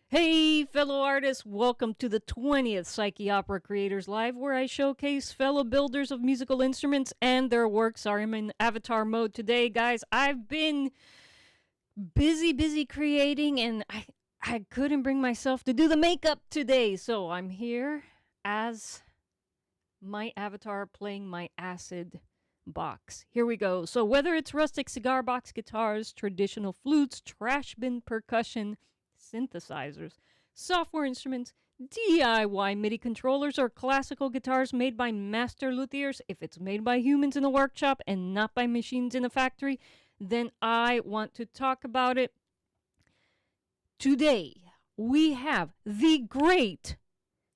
Hey, fellow artists, welcome to the 20th Psycheopera Creators Live, where I showcase fellow builders of musical instruments and their works. Sorry, I'm in avatar mode today, guys. I've been busy creating, and I couldn't bring myself to do the makeup today, so I'm here as my avatar playing my acid box. Here we go. So whether it's rustic cigar box guitars, traditional flutes, trash bin percussion, synthesizers, software instruments, DIY MIDI controllers, or classical guitars made by master luthiers, if it's made by humans in a workshop and not by machines in a factory, then I want to talk about it. Today, we have the great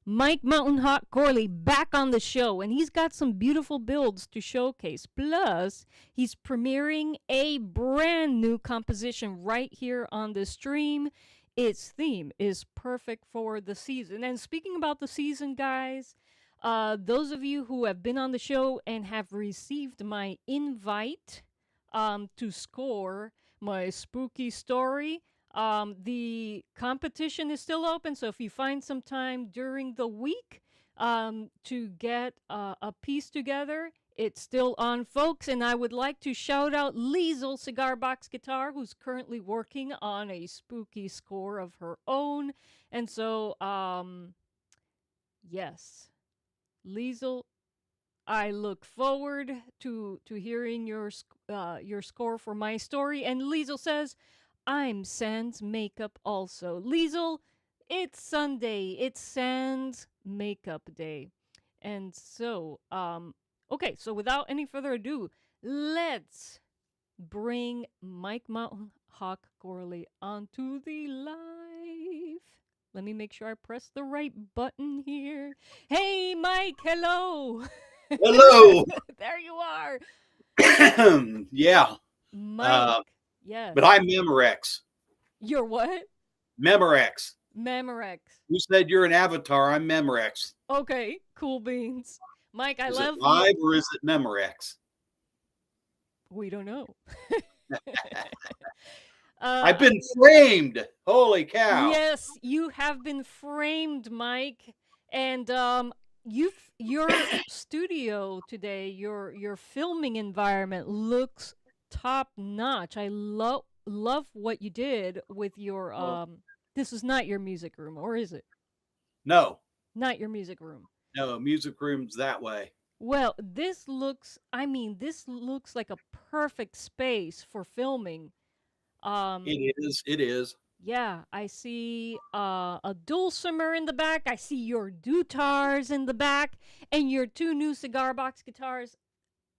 Mike Mountain Hawk Gourley back on the show, and he's got some beautiful builds to showcase. Plus, he's premiering a brand new composition right here on the stream. Its theme is perfect for the season. And speaking about the season, guys, those of you who have been on the show and have received my invite to score my spooky story, the competition is still open, so if you find some time during the week to get a piece together, it's still on, folks. And I would like to shout out Liza Cigar Box Guitar, who's currently working on a spooky score of her own. And so, yes, Liza, I look forward to hearing your score for my story. And Liza says, I'm Sans Makeup also. Liza, it's Sunday. It's Sans Makeup Day. And so, okay, so without any further ado, let's bring Mike Mountain Hawk Gourley onto the live. Let me make sure I press the right button here. Hey, Mike, hello. Hello. There you are. Yeah. Mike, yes. But I'm Memorex. You're what? Memorex. Memorex. You said you're an avatar. I'm Memorex. Okay, cool beans. Mike, I love it live or is it Memorex? We don't know. I've been framed. Holy cow. Yes, you have been framed, Mike. And your studio today, your filming environment looks top notch. I love what you did with your this is not your music room, or is it? No. Not your music room. No, music room's that way. Well, this looks like a perfect space for filming. It is. Yeah, I see a dulcimer in the back. I see your dutars in the back, and your two new cigar box guitars.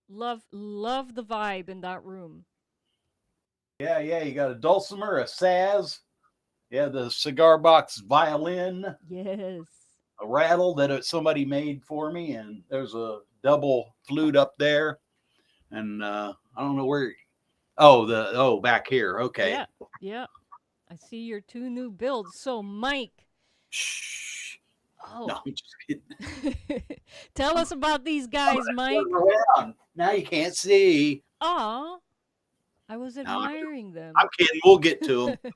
Love the vibe in that room. Yeah. You got a dulcimer, a saz. Yeah, the cigar box violin. Yes. A rattle that somebody made for me, and there's a double flute up there, and I don't know where. Back here. Okay. Yeah. I see your two new builds. So, Mike. Shh. Oh. No, I'm just kidding. Tell us about these guys, Mike. Now you can't see. Aw. I was admiring them. I'm kidding. We'll get to them.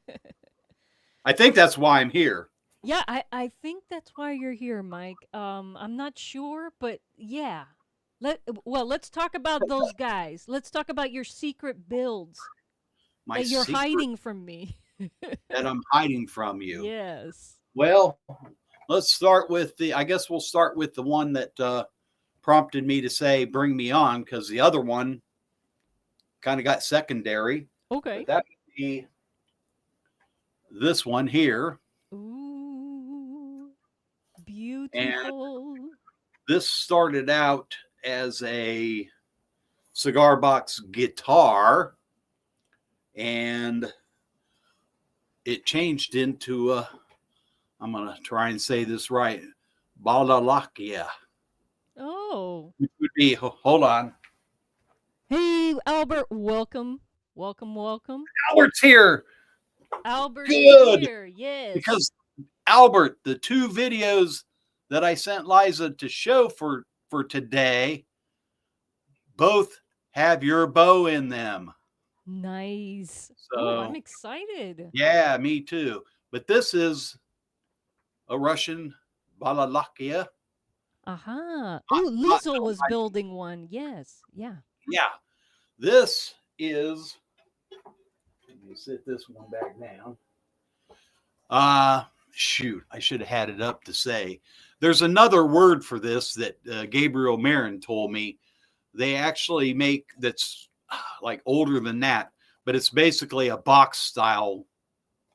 I think that's why I'm here. Yeah, I think that's why you're here, Mike. I'm not sure, but yeah. Let's talk about those guys. Let's talk about your secret builds that you're hiding from me. That I'm hiding from you. Yes. Well, let's start with I guess we'll start with the one that prompted me to say, bring me on, because the other one kind of got secondary. Okay. But that would be this one here. Ooh, beautiful. And this started out as a cigar box guitar, and it changed into I'm going to try and say this right. Balalakia. Oh. Which would be, hold on. Hey, Albert, welcome. Welcome, welcome. Albert's here. Albert's Good. here, yes. Because Albert, the 2 videos that I sent Liza to show for today, both have your bow in them. Nice. So, Oh, I'm excited. Yeah, me too. But this is a Russian balalakia. Aha. Oh, Liesl was building one. Yes. Yeah. Yeah. This is, let me sit this one back down. Shoot, I should have had it up to say. There's another word for this that Gabriel Marin told me. They actually make that's like older than that, but it's basically a box style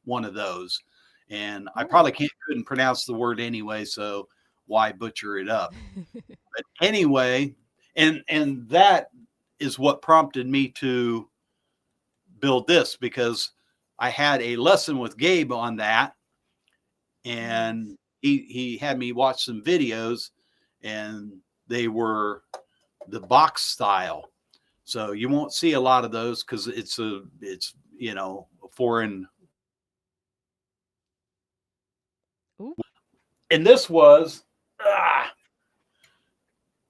one of those. And I probably couldn't pronounce the word anyway, so why butcher it up? But anyway, and that is what prompted me to build this, because I had a lesson with Gabe on that, and he had me watch some videos, and they were the box style. So you won't see a lot of those because it's a foreign. Ooh. And this was a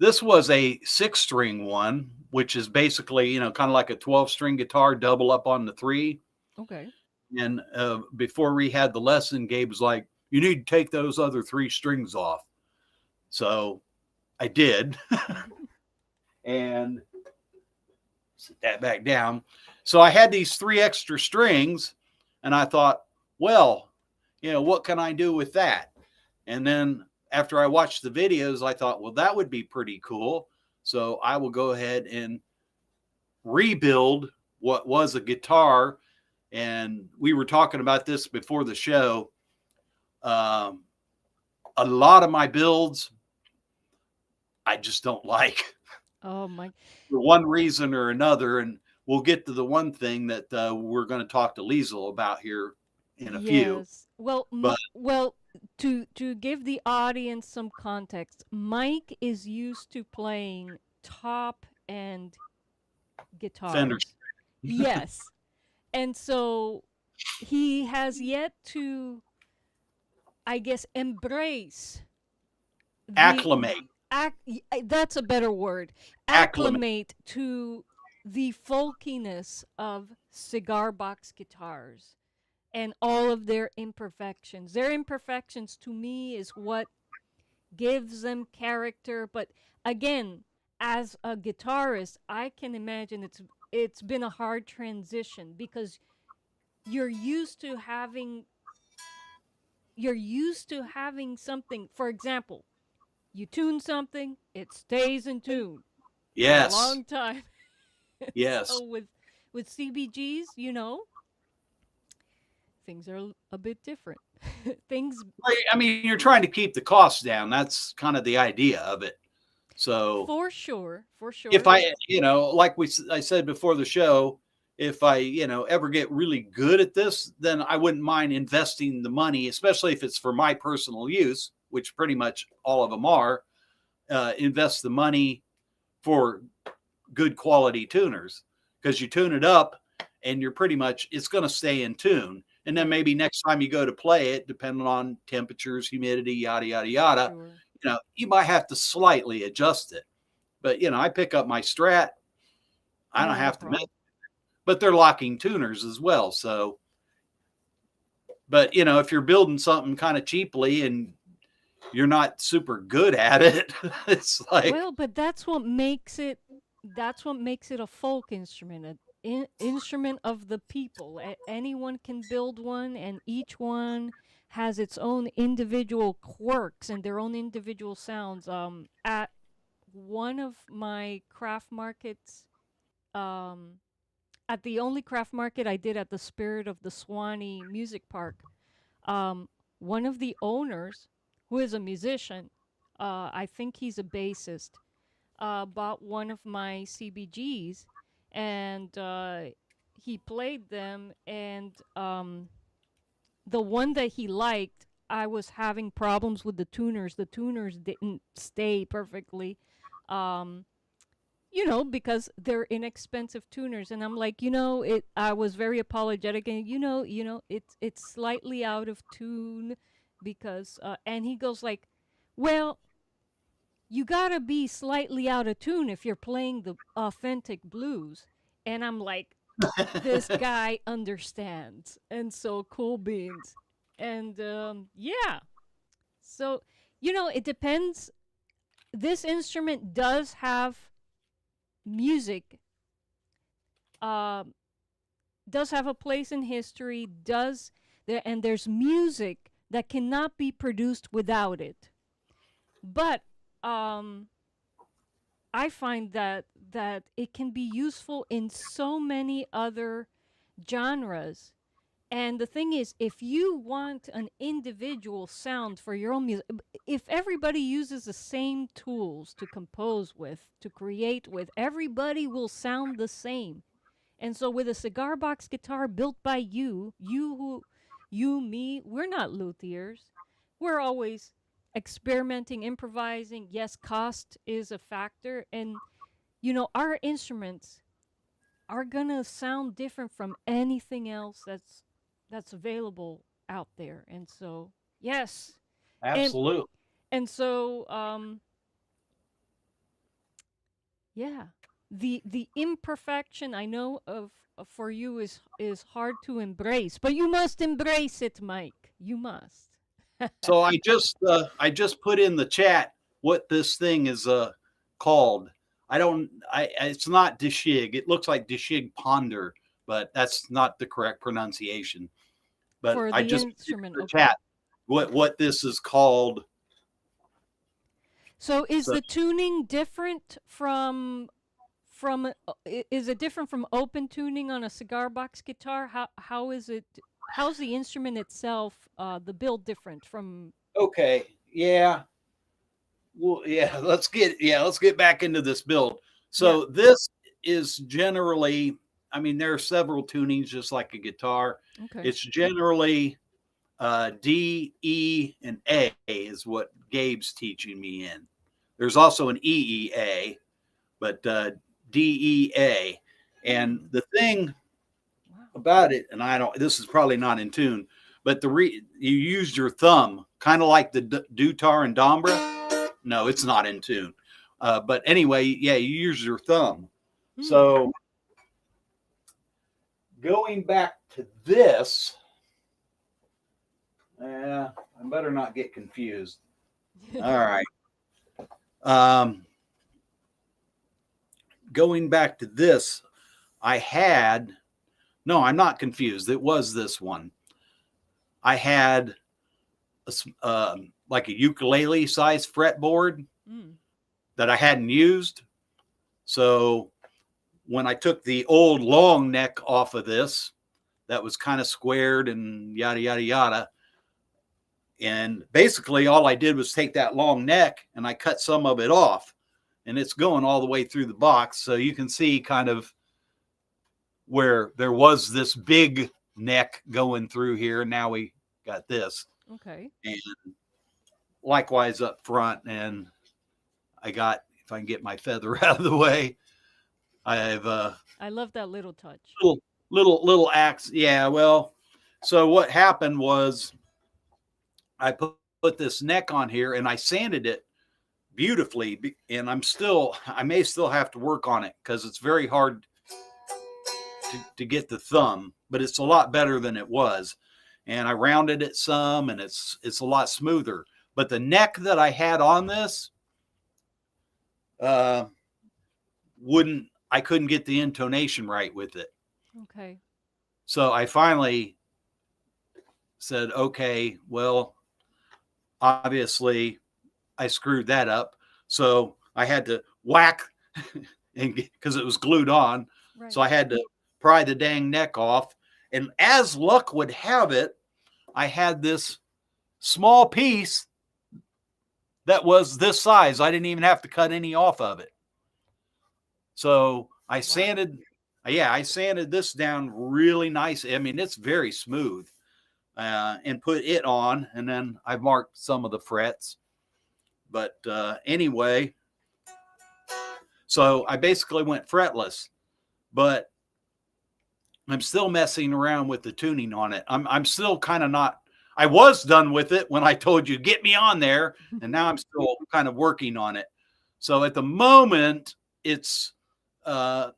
6-string one, which is basically, kind of like a 12-string guitar, double up on the 3. Okay. And before we had the lesson, Gabe was like, you need to take those other 3 strings off. So I did. And sit that back down. So I had these 3 extra strings, and I thought, well, what can I do with that? And then after I watched the videos, I thought, well, that would be pretty cool. So I will go ahead and rebuild what was a guitar. And we were talking about this before the show. A lot of my builds, I just don't like. Oh my! For one reason or another, and we'll get to the one thing that we're going to talk to Liesl about here in a few. Well, well, to give the audience some context, Mike is used to playing top end guitars. Fender. Yes, and so he has yet to, I guess, embrace, Acclimate. That's a better word. Acclimate to the folkiness of cigar box guitars and all of their imperfections. Their imperfections, to me, is what gives them character. But again, as a guitarist, I can imagine it's been a hard transition, because you're used to having something. For example, you tune something, it stays in tune. Yes. For a long time. Yes. So with CBGs, things are a bit different. I mean, you're trying to keep the costs down. That's kind of the idea of it. So for sure. If I, like I said before the show, if I, ever get really good at this, then I wouldn't mind investing the money, especially if it's for my personal use, which pretty much all of them are. Invest the money for good quality tuners, because you tune it up and you're pretty much, it's going to stay in tune. And then maybe next time you go to play it, depending on temperatures, humidity, yada, yada, yada, Sure. You might have to slightly adjust it. But, I pick up my Strat. I don't have to make it. But they're locking tuners as well. So, but, if you're building something kind of cheaply and you're not super good at it, it's like, well, but that's what makes it a folk instrument, an instrument of the people. Anyone can build one, and each one has its own individual quirks and their own individual sounds. At one of my craft markets, at the only craft market I did at the Spirit of the Swanee Music Park, one of the owners, who is a musician, I think he's a bassist, bought one of my CBGs, and he played them, and the one that he liked, I was having problems with the tuners. The tuners didn't stay perfectly. Um, because they're inexpensive tuners, and I'm like, I was very apologetic, and it's slightly out of tune because and he goes like, well, you gotta be slightly out of tune if you're playing the authentic blues. And I'm like, this guy understands. And so cool beans. And yeah. So, it depends. This instrument does have music, um, does have a place in history, and there's music that cannot be produced without it. But um, I find that it can be useful in so many other genres. And the thing is, if you want an individual sound for your own music, if everybody uses the same tools to compose with, to create with, everybody will sound the same. And so with a cigar box guitar built by me, we're not luthiers. We're always experimenting, improvising. Yes, cost is a factor. And, our instruments are gonna sound different from anything else that's available out there. And so, yes. And Absolutely. and so yeah. The imperfection, I know, of for you is hard to embrace, but you must embrace it, Mike. You must. So I just put in the chat what this thing is called. It's not Deshig. It looks like Deshig Ponder, but that's not the correct pronunciation. But For I the just put in instrument, the okay. chat what this is called. So is So the tuning different is it different from open tuning on a cigar box guitar? How is it? How's the instrument itself, the build different from? okay, yeah. Well, let's get back into this build. Yeah. So this is generally, I mean, there are several tunings just like a guitar. Okay. It's generally D, E, and A is what Gabe's teaching me in. There's also an E, E, A, but D, E, A. And the thing Wow. about it, and this is probably not in tune, but you use your thumb, kind of like the Dutar and Dombra. No, it's not in tune. But anyway, yeah, you use your thumb. So going back to this, I better not get confused. All right. Going back to this, I'm not confused. It was this one. I had like a ukulele size fretboard that I hadn't used. So when I took the old long neck off of this, that was kind of squared and yada, yada, yada. And basically all I did was take that long neck and I cut some of it off, and it's going all the way through the box. So you can see kind of where there was this big neck going through here. Now we got this. Okay. And likewise up front. And I got, if I can get my feather out of the way, I love that little touch. Little axe. Yeah. Well, so what happened was I put this neck on here and I sanded it beautifully. And I may still have to work on it because it's very hard to get the thumb, but it's a lot better than it was. And I rounded it some, and it's a lot smoother. But the neck that I had on this, I couldn't get the intonation right with it. Okay. So I finally said, okay, well, obviously I screwed that up. So I had to whack because it was glued on. Right. So I had to pry the dang neck off. And as luck would have it, I had this small piece that was this size. I didn't even have to cut any off of it. So I sanded this down really nice. I mean, it's very smooth. and put it on, and then I've marked some of the frets. But anyway, so I basically went fretless, but I'm still messing around with the tuning on it. I'm still kind of not, I was done with it when I told you, get me on there. And now I'm still kind of working on it. So at the moment, it's the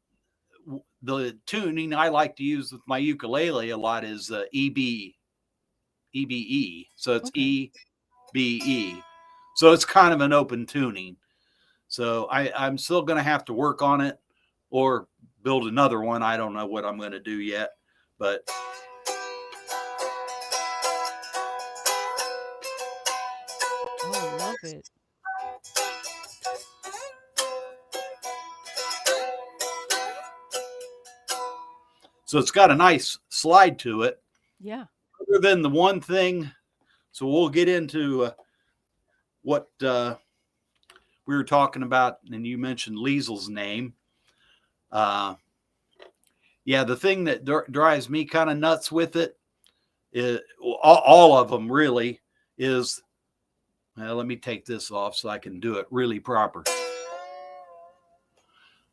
tuning I like to use with my ukulele a lot is EBE. So it's Okay. EBE. So it's kind of an open tuning. So I'm still going to have to work on it or build another one. I don't know what I'm going to do yet, but Oh, love it. so it's got a nice slide to it. Yeah. Other than the one thing, so we'll get into what we were talking about, and you mentioned Liesel's name. Yeah, the thing that drives me kind of nuts with it is all of them really is. Well, let me take this off so I can do it really proper.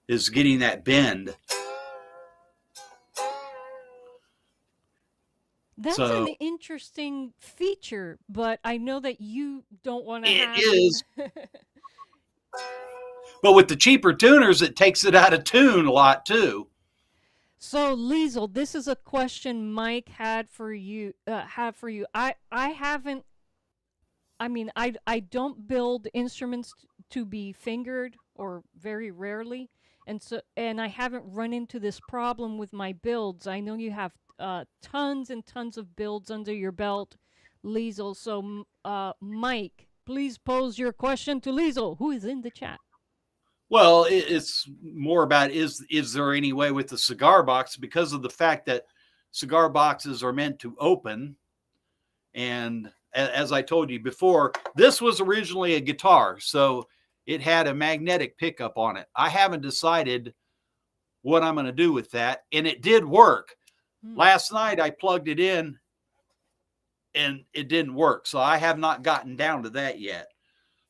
Is getting that bend. That's So an interesting feature, but I know that you don't want to it have is, it. but with the cheaper tuners, it takes it out of tune a lot too. So, Liesel, this is a question Mike had for you. I haven't. I mean, I don't build instruments to be fingered, or very rarely, and I haven't run into this problem with my builds. I know you have tons and tons of builds under your belt, Liesel. So, Mike, please pose your question to Liesel, who is in the chat. Well, it's more about is there any way with the cigar box, because of the fact that cigar boxes are meant to open, and as I told you before, this was originally a guitar, so it had a magnetic pickup on it. I haven't decided what I'm going to do with that, and it did work. Last night I plugged it in and it didn't work, so I have not gotten down to that yet.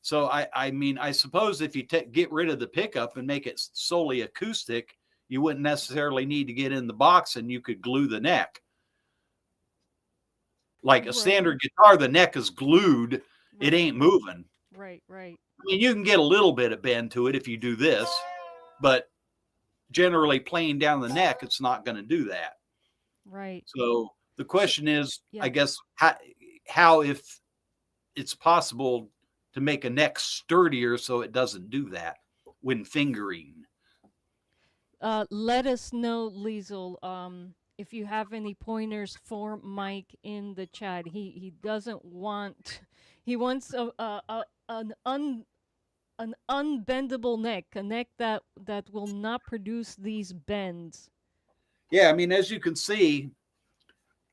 So I mean, I suppose if you get rid of the pickup and make it solely acoustic, you wouldn't necessarily need to get in the box, and you could glue the neck. Like a standard guitar, the neck is glued. Right. It ain't moving. Right. I mean, you can get a little bit of bend to it if you do this, but generally playing down the neck, it's not going to do that. Right. So the question is, I guess, how if it's possible to make a neck sturdier so it doesn't do that when fingering. Let us know, Liesel, if you have any pointers for Mike in the chat. He doesn't want, he wants an unbendable neck, a neck that will not produce these bends. Yeah, I mean, as you can see,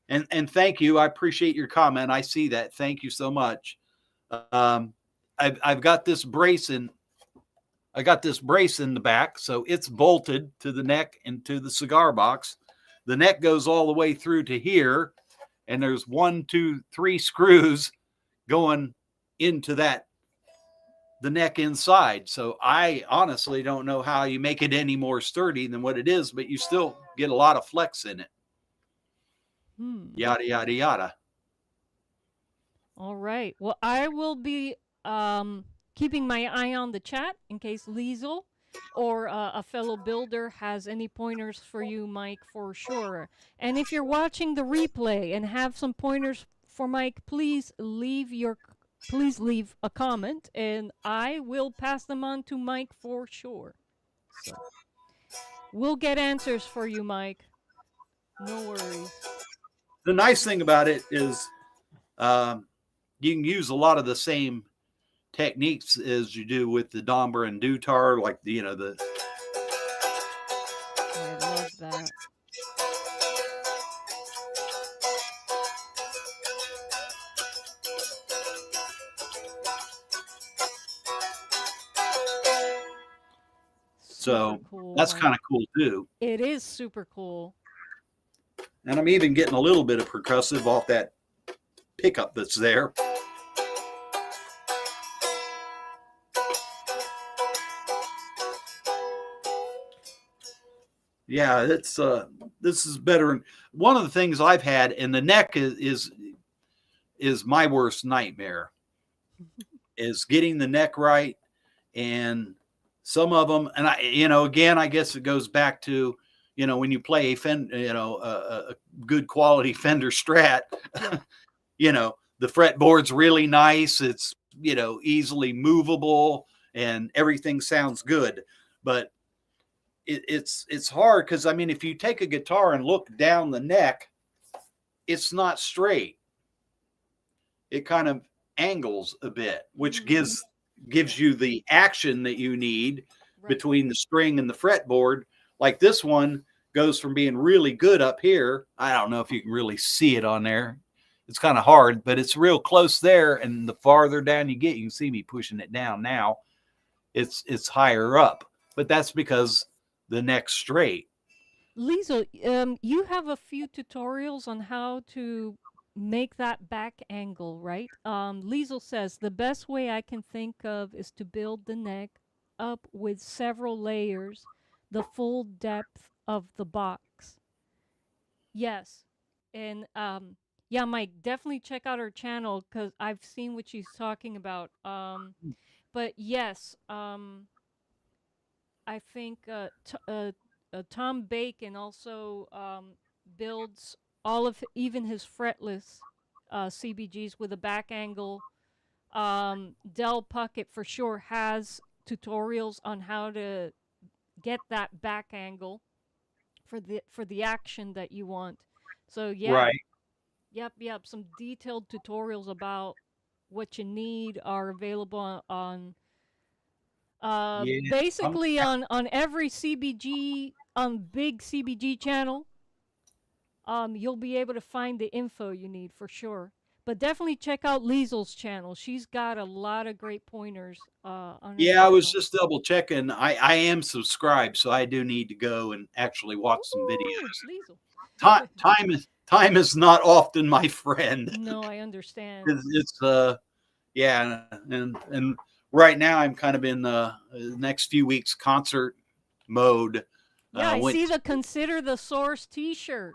and thank you, I appreciate your comment. I see that. Thank you so much. I've got this brace in. I got this brace in the back, so it's bolted to the neck and to the cigar box. The neck goes all the way through to here, and there's 1, 2, 3 screws going into the neck inside. So I honestly don't know how you make it any more sturdy than what it is, but you still get a lot of flex in it. Yada, yada, yada. All right. Well, I will be keeping my eye on the chat in case Liesel or a fellow builder has any pointers for you, Mike, for sure. And if you're watching the replay and have some pointers for Mike, please leave a comment, and I will pass them on to Mike for sure. So we'll get answers for you, Mike. No worries. The nice thing about it is you can use a lot of the same techniques as you do with the Domber and Dutar, like the. I love that. So cool, that's kind of cool too. It is super cool. And I'm even getting a little bit of percussive off that pickup that's there. Yeah, it's this is better. One of the things I've had, and the neck is my worst nightmare, is getting the neck right. And some of them, and again, I guess it goes back to, when you play a good quality Fender Strat, Yeah. The fretboard's really nice. It's, easily movable and everything sounds good. But it's hard because, I mean, if you take a guitar and look down the neck, it's not straight. It kind of angles a bit, which gives you the action that you need between the string and the fretboard. Like this one goes from being really good up here. I don't know if you can really see it on there. It's kind of hard, but it's real close there. And the farther down you get, you can see me pushing it down now. It's higher up, but that's because the neck's straight. Liza, you have a few tutorials on how to make that back angle, right? Liesel says the best way I can think of is to build the neck up with several layers, the full depth of the box. Yes, and yeah, Mike, definitely check out her channel because I've seen what she's talking about. But yes, I think Tom Bacon also builds all of even his fretless CBGs with a back angle. Del Puckett for sure has tutorials on how to get that back angle for the action that you want. So yeah, Right. yep. Some detailed tutorials about what you need are available on Yeah. basically on every CBG big CBG channel. You'll be able to find the info you need for sure. But definitely check out Liesel's channel. She's got a lot of great pointers on her Yeah, I was channel. just double checking. I am subscribed, so I do need to go and actually watch some Ooh, videos. Liesel. Time is not often my friend. No, I understand. It's yeah, and right now I'm kind of in the next few weeks concert mode. Yeah, I Went see the Consider the Source T-shirt.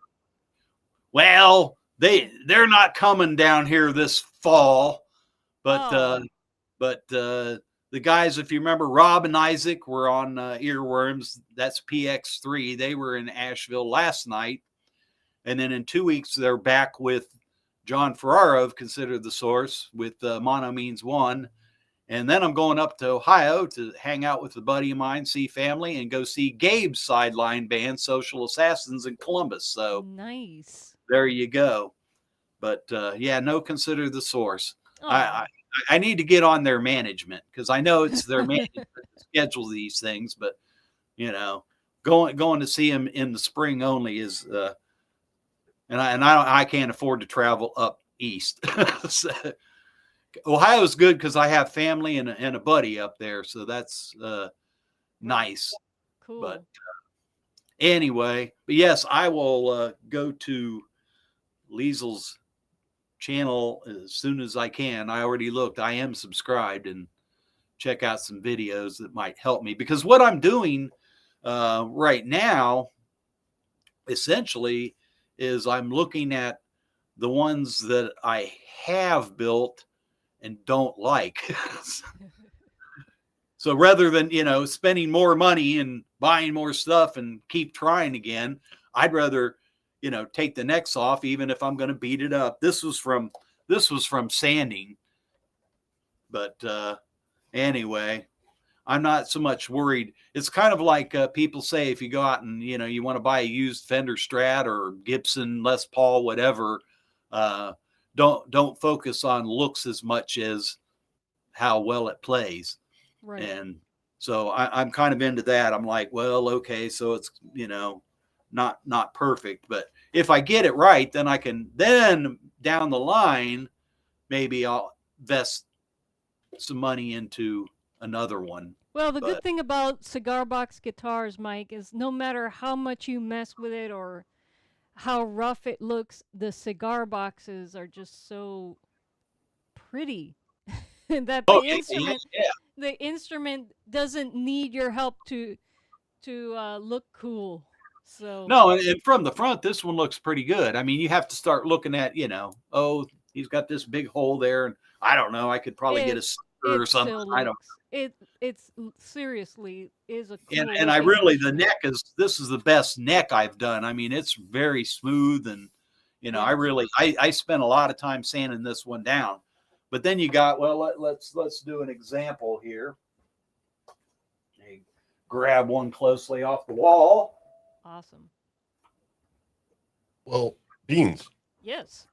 Well, they're not coming down here this fall, but Oh, the guys, if you remember, Rob and Isaac were on Earworms. That's PX3. They were in Asheville last night, and then in 2 weeks they're back with John Ferraro of Consider the Source with Mono Means One. And then I'm going up to Ohio to hang out with a buddy of mine, see family, and go see Gabe's sideline band, Social Assassins, in Columbus. So nice. there you go. But yeah, no, Consider the Source. Oh. I need to get on their management because I know it's their management to schedule these things. But going to see them in the spring only is, and I can't afford to travel up east. So, Ohio's good because I have family and a buddy up there, so that's nice. Cool. But anyway, but yes, I will go to Liesel's channel as soon as I can. I already looked. I am subscribed and check out some videos that might help me because what I'm doing right now essentially is I'm looking at the ones that I have built and don't like. So rather than, spending more money and buying more stuff and keep trying again, I'd rather, take the necks off, even if I'm going to beat it up. This was from sanding. But anyway, I'm not so much worried. It's kind of like people say, if you go out and, you want to buy a used Fender Strat or Gibson, Les Paul, whatever, don't focus on looks as much as how well it plays. Right. And so I'm kind of into that. I'm like, well, okay, so it's, not perfect, but if I get it right, then I can down the line, maybe I'll invest some money into another one. Well, the good thing about cigar box guitars, Mike, is no matter how much you mess with it or how rough it looks. The cigar boxes are just so pretty that Oh, yeah, yeah, yeah. the instrument doesn't need your help to look cool. So No, and from the front, this one looks pretty good. I mean, you have to start looking at, oh, he's got this big hole there, and I don't know. I could probably get a it sticker or it something. still I don't. looks seriously is a And cool I looking really the instrument. neck is this is the best neck I've done. I mean, it's very smooth, and I Yeah. really I spent a lot of time sanding this one down. But then you got let's do an example here. Grab one closely off the wall. Awesome. Well, Beans. Yes.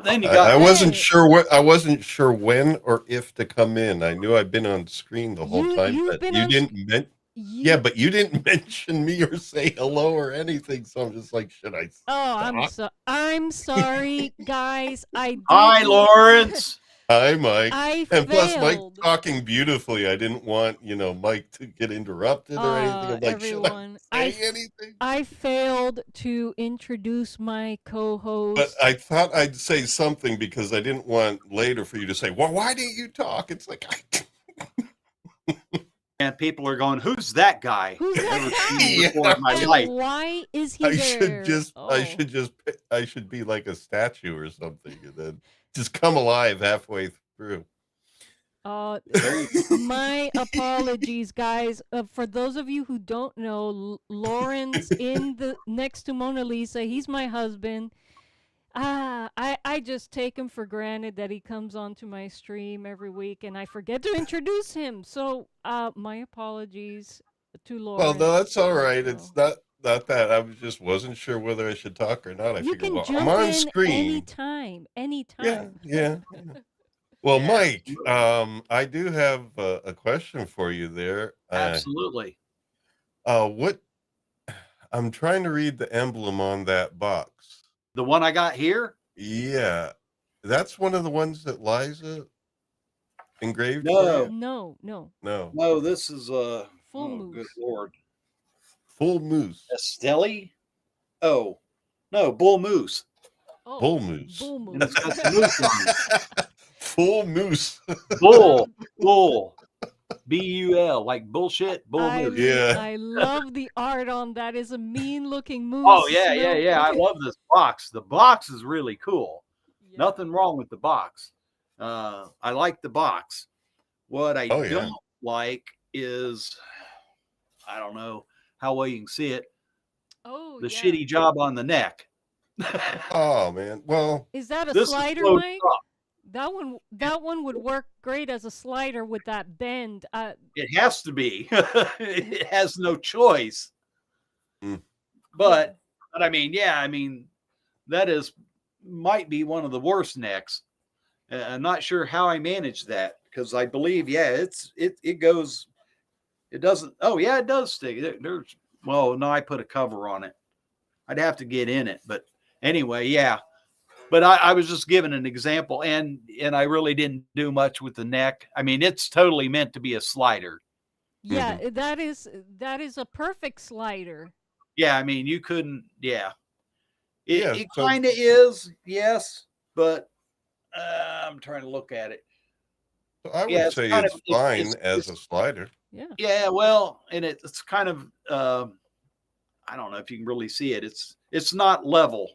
Then you I got wasn't Hey, sure what I wasn't sure when or if to come in. I knew I'd been on screen the whole time, you've but been you on didn't yeah, you but you didn't mention me or say hello or anything. So I'm just like, should I Oh, stop? I'm sorry, guys. I hi, didn't. Lawrence. Hi, Mike. I And plus, Mike's failed. talking beautifully. I didn't want, Mike to get interrupted or anything. I'm like, should I Everyone. say anything? I failed to introduce my But co-host. I thought I'd say something because I didn't want later for you to say, well, why didn't you talk? It's like, And people are going, "Who's that guy?" Who's Never that seen him guy? yeah, before in my And life. why is he I should there? just, I Oh. should just, I should be like a statue or something and then just come alive halfway through. There you go. My apologies, guys. For those of you who don't know, Lawrence in the next to Mona Lisa, he's my husband. I just take him for granted that he comes onto my stream every week, and I forget to introduce him. So, my apologies to Well, no, Lawrence. that's all right. So It's not that. I just wasn't sure whether I should talk or not. I you figured, can well, I'm jump on in screen. anytime, Yeah, anytime. yeah. Well, Yeah, Mike, I do have a question for you there. absolutely. What I'm trying to read the emblem on that box. The one I got here? Yeah, that's one of the ones that Liza engraved for No, you? No, no, No. no. This is full oh, good moose. lord, Full moose. Esteli. Oh, no, bull moose. Oh, Bull moose. bull And it's moose. got the moose on it. Full moose. Bull, bull, bull, like bullshit, bull moose. Yeah. I love the art on that. Is a mean looking moose. Oh yeah, yeah, yeah. I smoking. love this box. The box is really cool. Yeah. Nothing wrong with the box. I like the box. What I Oh, yeah. don't like is, I don't know how well you can see it, Oh the yeah. shitty job on the neck. Oh, man. Well, Is that a This is slider, close Mike? up. That one would work great as a slider with that bend. It has to be. It has no choice. Mm. But I mean, yeah, I mean, that might be one of the worst necks. I'm not sure how I managed that because I believe, yeah, it goes. It doesn't. Oh yeah, it does stick. There's. Well, no, I put a cover on it. I'd have to get in it, but anyway, yeah. But I was just giving an example, and I really didn't do much with the neck. I mean, it's totally meant to be a slider. Yeah, that is a perfect slider. Yeah, I mean, you couldn't. Yeah, Yeah, it so- kind of is, yes, but I'm trying to look at it. I would Yeah, it's say kind it's of- fine as it's- a slider. Yeah. Yeah, well, and it's kind of I don't know if you can really see it. It's not level.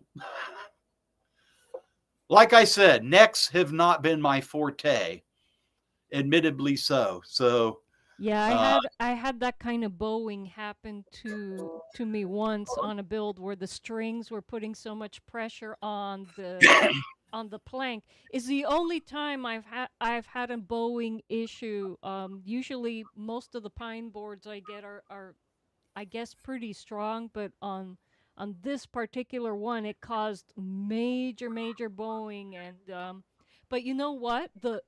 Like I said, necks have not been my forte, admittedly so. So Yeah, I had that kind of bowing happen to me once on a build where the strings were putting so much pressure on the plank. Is the only time I've had a bowing issue. Usually most of the pine boards I get are I guess pretty strong, but on this particular one it caused major bowing, and but you know what? The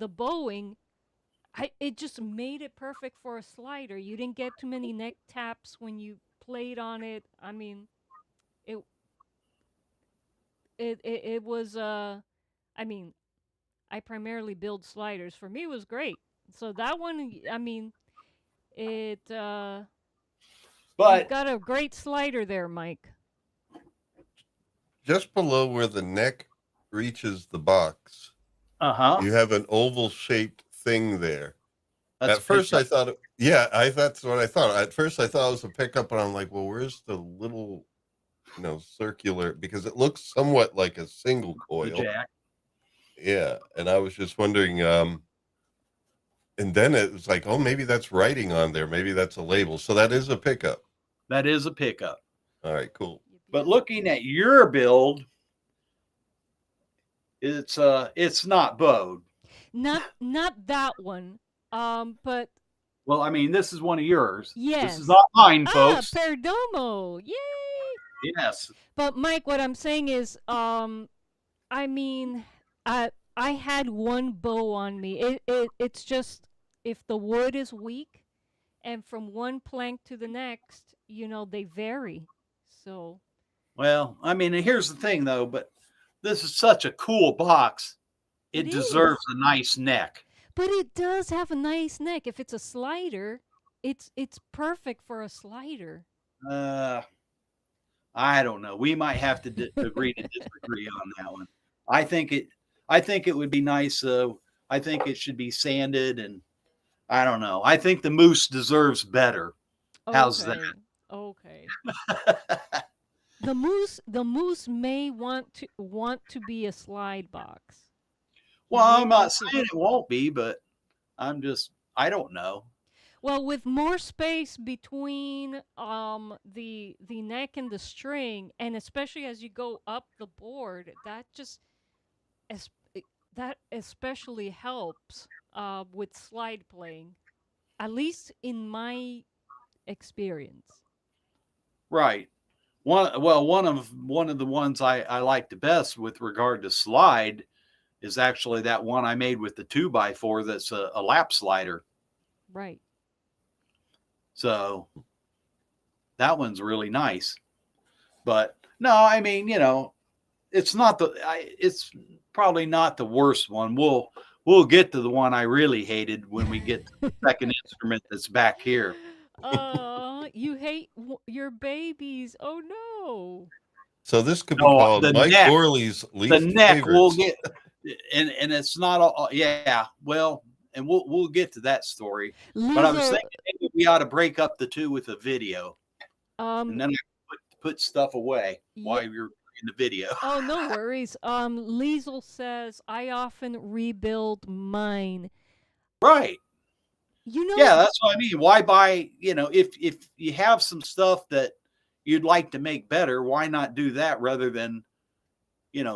bowing, it just made it perfect for a slider. You didn't get too many neck taps when you played on it. I mean, it it was I mean, I primarily build sliders. For me it was great. So that one, I mean, it But got a great slider there, Mike. Just below where the neck reaches the box, you have an oval shaped thing there. That's At first, I pickup. thought, that's what I thought. At first, I thought it was a pickup, and I'm like, well, where's the little, circular? Because it looks somewhat like a single The coil. jack. Yeah, and I was just wondering, and then it was like, oh, maybe that's writing on there. Maybe that's a label. So that is a pickup. That is a pickup. All right, cool. But looking at your build, it's not bowed. Not that one. But Well, I mean, this is one of yours. yes. This is not mine, folks. Perdomo. Yay! Yes. But Mike, what I'm saying is, I mean, I had one bow on me. It's just if the wood is weak, and from one plank to the next, they vary. So. Well, I mean, here's the thing, though. But this is such a cool box. It deserves a nice neck. But it does have a nice neck. If it's a slider, it's perfect for a slider. I don't know. We might have to agree to disagree on that one. I think it would be nice. I think it should be sanded, and I don't know. I think the moose deserves better. How's that? Okay. The moose may want to be a slide box. Well, I'm not saying it won't be, but I don't know. Well, with more space between the neck and the string, and especially as you go up the board, that especially helps with slide playing, at least in my experience. Right. One of the ones I like the best with regard to slide is actually that one I made with the 2x4 that's a lap slider. Right. So that one's really nice. But no, I mean, it's probably not the worst one. We'll get to the one I really hated when we get to the second instrument that's back here. You hate your babies. Oh no. So this could be called Mike Gourley's least The neck favorites. we'll get, and it's not all. Yeah, well, and we'll get to that story. Liza, but I was thinking maybe we ought to break up the two with a video, and then I put stuff away while you're in the video. Oh, no worries. Liesel says I often rebuild mine. Right. Yeah, that's what I mean. Why buy? If you have some stuff that you'd like to make better, why not do that rather than,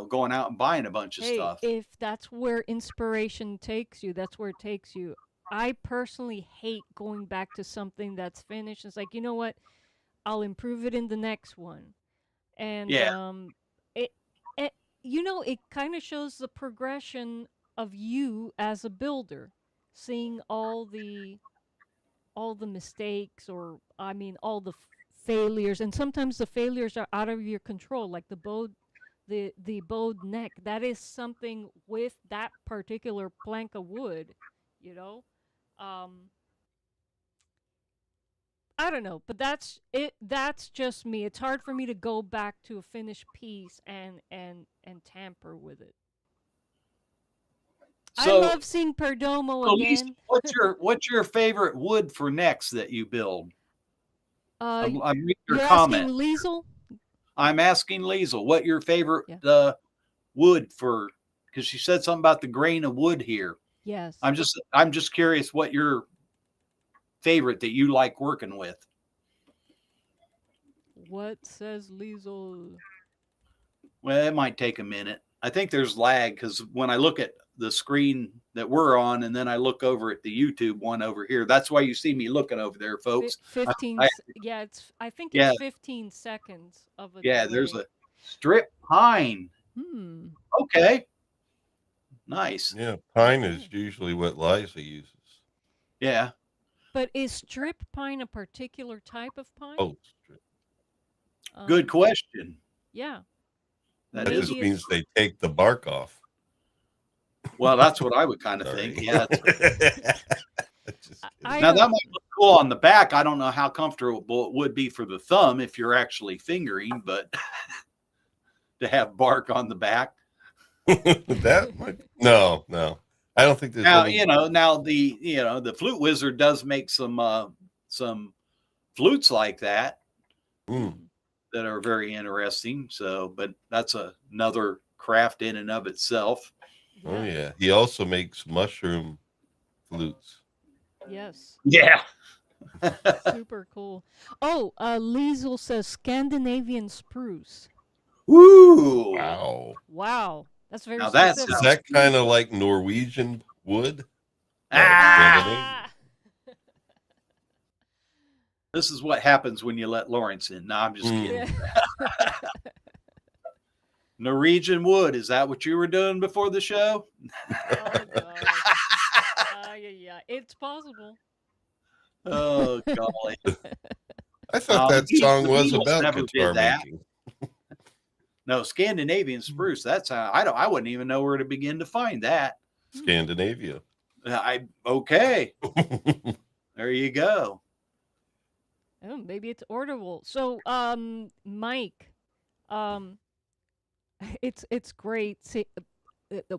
going out and buying a bunch of stuff? If that's where inspiration takes you, that's where it takes you. I personally hate going back to something that's finished. It's like, you know what? I'll improve it in the next one. And it kind of shows the progression of you as a builder, seeing all the mistakes, or all the failures, and sometimes the failures are out of your control, like the bowed neck. That is something with that particular plank of wood, I don't know, but that's it. That's just me. It's hard for me to go back to a finished piece and tamper with it. So, I love seeing Perdomo again. Lisa, what's your favorite wood for necks that you build? I'm reading your comment. Asking Liesel? I'm asking Liesel what your favorite wood for, because she said something about the grain of wood here. Yes. I'm just curious what your favorite that you like working with. What says Liesel? Well, it might take a minute. I think there's lag because when I look at the screen that we're on and then I look over at the YouTube one over here, that's why you see me looking over there, folks. 15. I think it's 15 seconds of a delay. There's a strip pine. Okay. Nice. Yeah, pine is usually what Liza uses. Yeah. But is strip pine a particular type of pine? Oh, strip. Good question. Yeah. That just means they take the bark off. Well, that's what I would kind of think. Yeah. Now that might look cool on the back. I don't know how comfortable it would be for the thumb if you're actually fingering, but to have bark on the back. That might, no. I don't think there's Now, any. the Flute Wizard does make some flutes like that that are very interesting. So, but that's another craft in and of itself. Oh yeah, he also makes mushroom flutes. Yes. Yeah. Super cool. Oh, Liesel says Scandinavian spruce. Woo! Wow. That's very Now that's specific. Is that kind of like Norwegian wood? Ah! This is what happens when you let Lawrence in. No, I'm just kidding. Yeah. Norwegian wood. Is that what you were doing before the show? Oh, God. Yeah. It's possible. Oh, golly. I thought that song the was Beatles about never guitar did that. making. No, Scandinavian spruce. That's how I wouldn't even know where to begin to find that. Scandinavia. Okay. There you go. Oh, maybe it's orderable. So, Mike, it's great.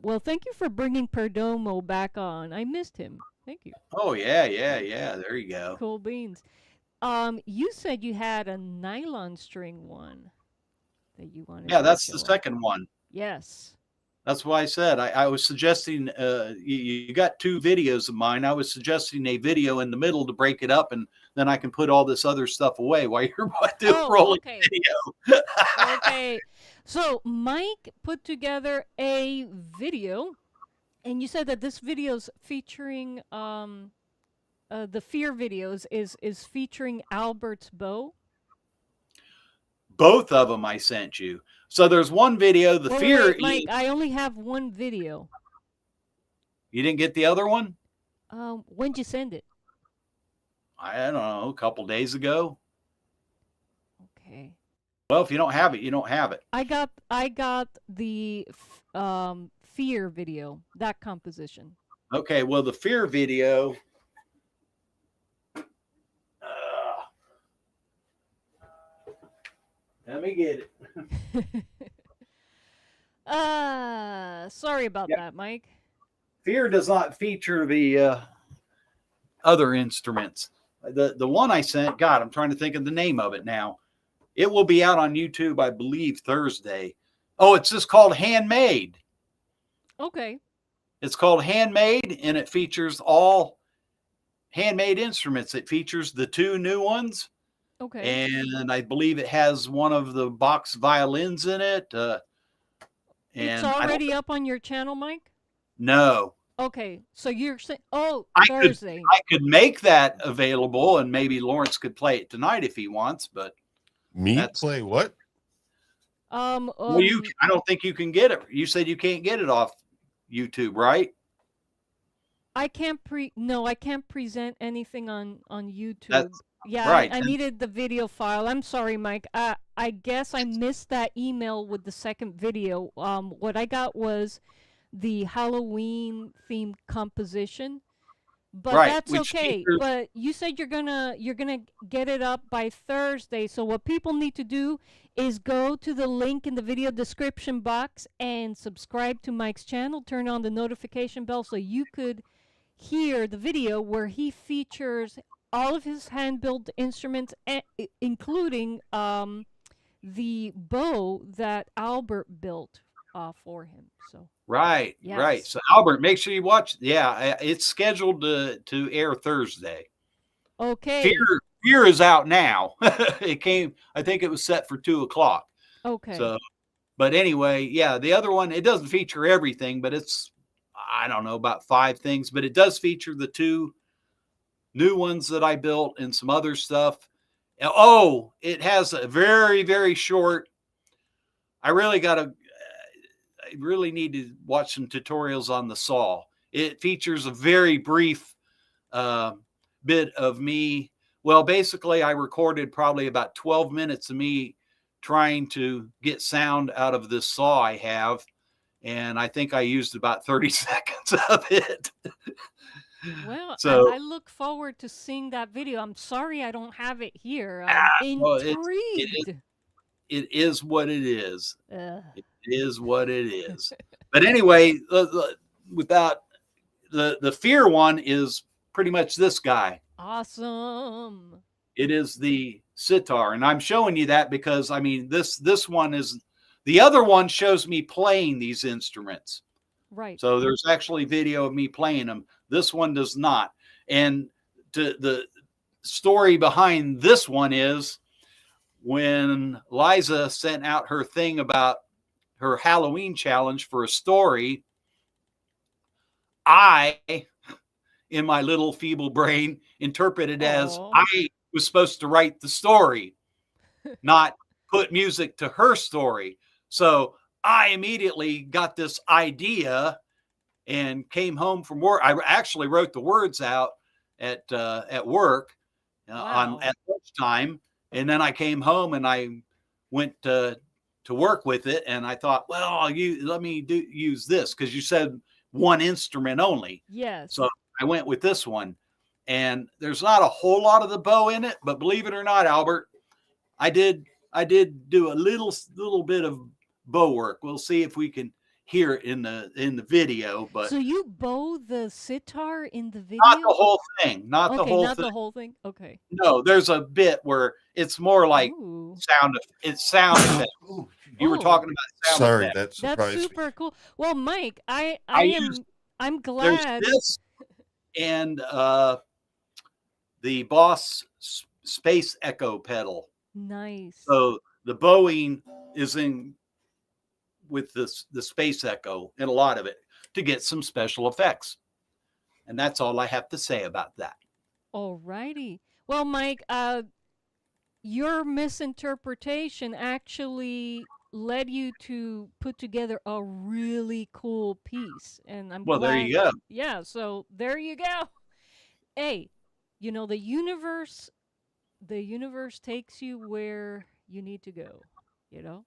Well, thank you for bringing Perdomo back on. I missed him. Thank you. Oh yeah. There you go. Cool beans. You said you had a nylon string one that you wanted. Yeah, to that's show the off. second one. Yes. That's why I said I was suggesting you got two videos of mine. I was suggesting a video in the middle to break it up, and then I can put all this other stuff away while you're rolling video. Okay. So Mike put together a video, and you said that this video's featuring the Fear videos is featuring Albert's bow. Both of them I sent you. So there's one video, the Fear. Wait, Mike, I only have one video. You didn't get the other one? When'd you send it? I don't know, a couple days ago. Okay. Well, if you don't have it, you don't have it. I got the Fear video, that composition. Okay, well, the Fear video. Let me get it. Sorry about that, Mike. Fear does not feature the other instruments. The one I sent, God, I'm trying to think of the name of it now. It will be out on YouTube, I believe, Thursday. Oh, it's just called Handmade. Okay. It's called Handmade, and it features all handmade instruments. It features the two new ones. Okay. And I believe it has one of the box violins in it. It's already up on your channel, Mike? No. Okay, so you're saying, Thursday. I could make that available, and maybe Lawrence could play it tonight if he wants, but play what? Well, I don't think you can get it. You said you can't get it off YouTube, right? I can't present anything on YouTube. Yeah, right. I needed the video file. I'm sorry, Mike. I guess I missed that email with the second video. What I got was the Halloween themed composition, but that's okay. But you said you're gonna get it up by Thursday. So what people need to do is go to the link in the video description box and subscribe to Mike's channel. Turn on the notification bell so you could hear the video where he features all of his hand-built instruments, including the bow that Albert built for him. So right. So Albert, make sure you watch. Yeah, it's scheduled to air Thursday. Okay. Fear is out now. It came. I think it was set for 2:00. Okay. So, but anyway, yeah, the other one, it doesn't feature everything, but it's, I don't know, about 5 things, but it does feature the 2 new ones that I built and some other stuff. Oh, it has a very, very short. I really need to watch some tutorials on the saw. It features a very brief bit of me. Well, basically, I recorded probably about 12 minutes of me trying to get sound out of this saw I have. And I think I used about 30 seconds of it. Well, So I look forward to seeing that video. I'm sorry I don't have it here. I'm well, intrigued. it is what it is. Ugh. It is what it is. But anyway, without the fear one is pretty much this guy. Awesome. It is the sitar, and I'm showing you that because I mean this one is the other one shows me playing these instruments. Right. So there's actually video of me playing them. This one does not. And the story behind this one is when Liza sent out her thing about her Halloween challenge for a story, I, in my little feeble brain, interpreted as Aw. I was supposed to write the story, not put music to her story. So I immediately got this idea and came home from work. I actually wrote the words out at work Wow. at lunchtime, and then I came home and I went to work with it. And I thought, well, let me use this because you said one instrument only. Yes. So I went with this one, and there's not a whole lot of the bow in it, but believe it or not, Albert, I did do a little bit of bow work. We'll see if we can hear it in the video, but So you bow the sitar in the video? not the whole thing. Not the Okay, whole not thing. the whole thing. Okay. No, there's a bit where it's more like Ooh. sound effects. You were Oh. talking about sound Sorry, effects. that That's surprised me. super cool. Well, Mike, I'm There's glad. this and the Boss Space Echo pedal. Nice. So the bowing is in with the Space Echo and a lot of it to get some special effects. And that's all I have to say about that. Alrighty. Well, Mike, your misinterpretation actually led you to put together a really cool piece, and I'm Well, glad. there you go. Yeah, so there you go. Hey, you know, the universe takes you where you need to go, you know?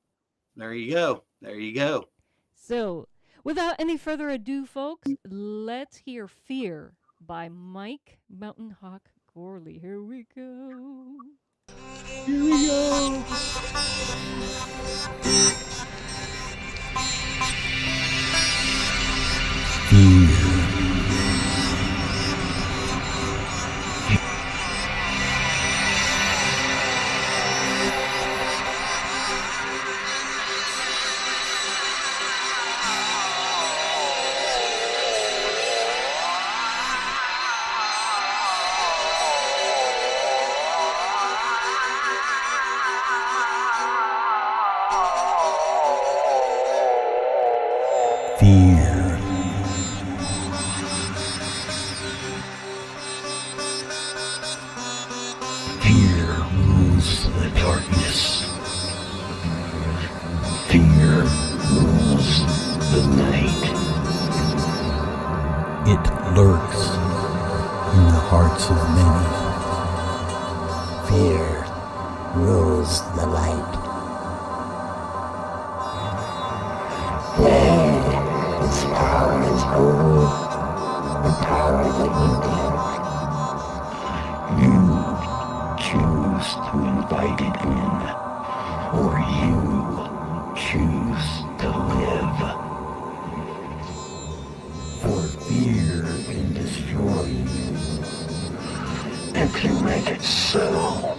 There you go. There you go. So, without any further ado, folks, let's hear Fear by Mike Mountain Hawk Gourley. Here we go. Here we go. Fear rules the darkness. Fear rules the night. It lurks in the hearts of many. Fear rules the light. Its power is over the power that you give. You choose to invite it in, or you choose to live. For fear can destroy you, and can make it so.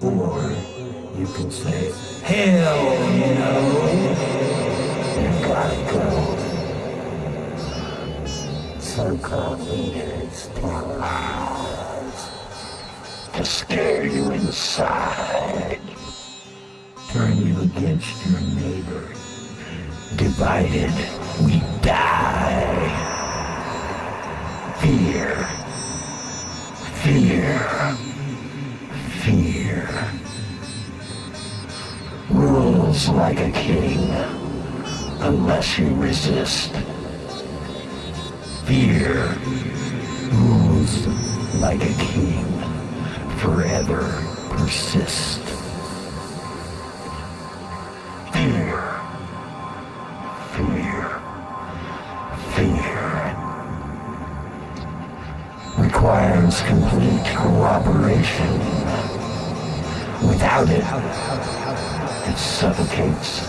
Or you can say, hell no, you gotta go. So-called leaders tell lies to scare you inside, turn you against your neighbor. Divided, we die. Fear, fear, fear rules like a king unless you resist. Fear rules like a king, forever persist. Fear, fear, fear. requires complete cooperation. Without it, it suffocates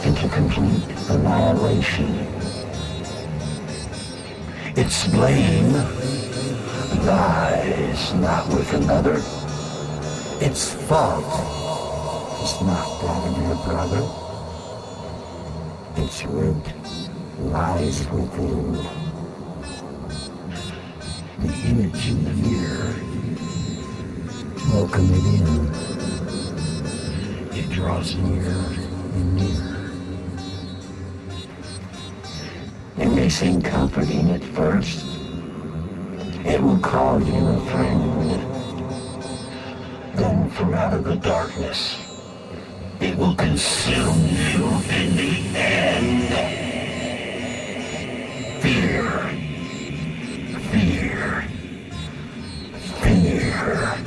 into complete annihilation. Its blame lies not with another. Its fault is not that of your brother. Its root lies within. The image in the ear. Welcome it in. It draws near and near. It may seem comforting at first. It will call you a friend. Then from out of the darkness, it will consume you in the end. Fear. Fear. Fear.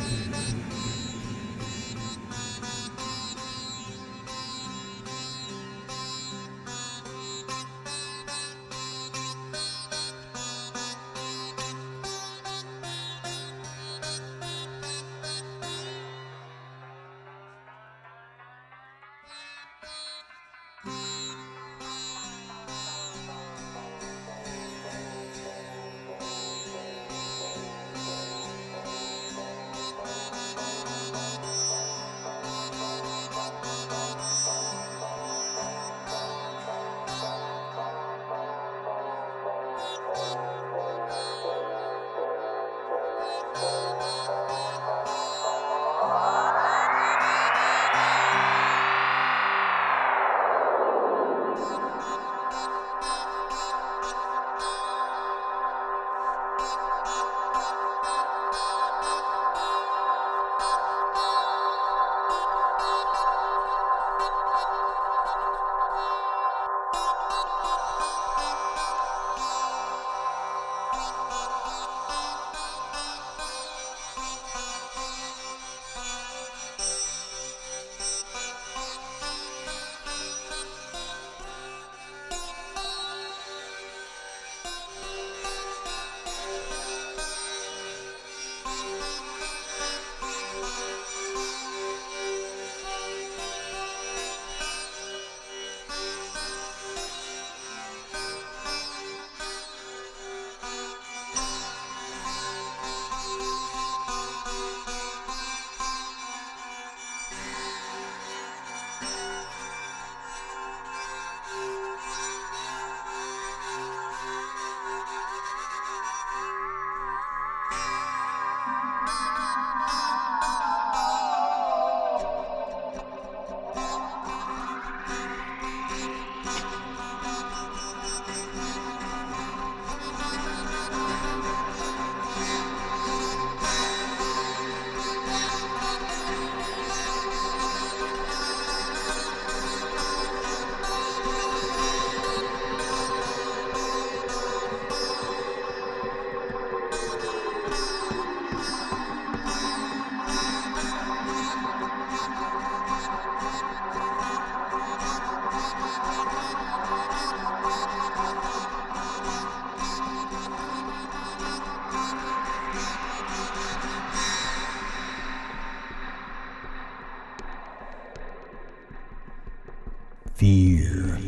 Fear.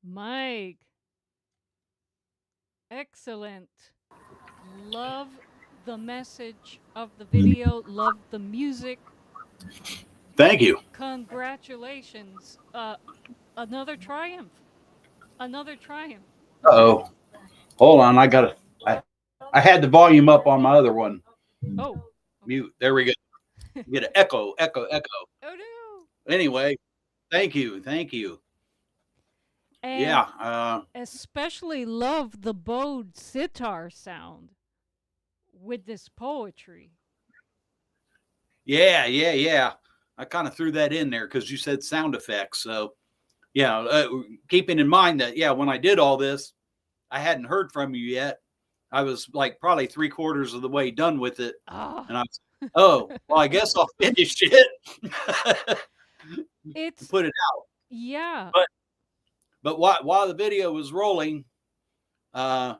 Mike. Excellent. Love the message of the video. Love the music. Thank you. Congratulations. Another triumph. Another triumph. Oh, hold on. I had the volume up on my other one. Oh. Mute. There we go. Get an echo, echo, echo. Oh no. Anyway, thank you. Thank you. And Yeah. especially love the bowed sitar sound with this poetry. Yeah. I kind of threw that in there because you said sound effects. So, yeah, keeping in mind that, yeah, when I did all this, I hadn't heard from you yet. I was like probably 3/4 of the way done with it. Oh. And I was, oh, well, I guess I'll finish it. It's Put it out. yeah. But But while the video was rolling, y'all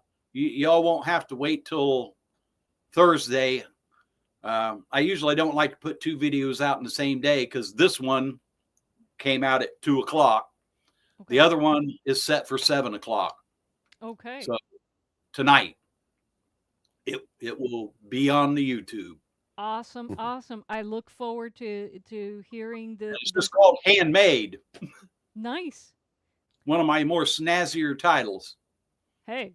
won't have to wait till Thursday. I usually don't like to put 2 videos out in the same day because this one came out at 2 o'clock. Okay. The other one is set for 7 o'clock. Okay. So tonight, it will be on the YouTube. Awesome. Awesome. I look forward to hearing It's just called Handmade. Nice. One of my more snazzier titles. Hey.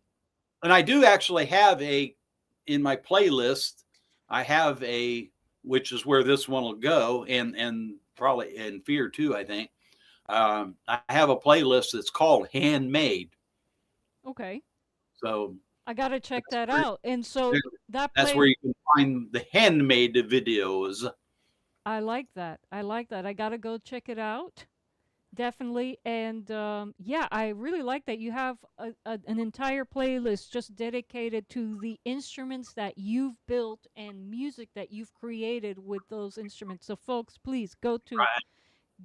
And I do actually have in my playlist, I have which is where this one will go, and probably in Fear too, I think. I have a playlist that's called Handmade. Okay. So I gotta check that out. And so that's where you can find the handmade videos. I like that. I like that. I gotta go check it out. Definitely. And yeah, I really like that you have an entire playlist just dedicated to the instruments that you've built and music that you've created with those instruments. So folks, please go to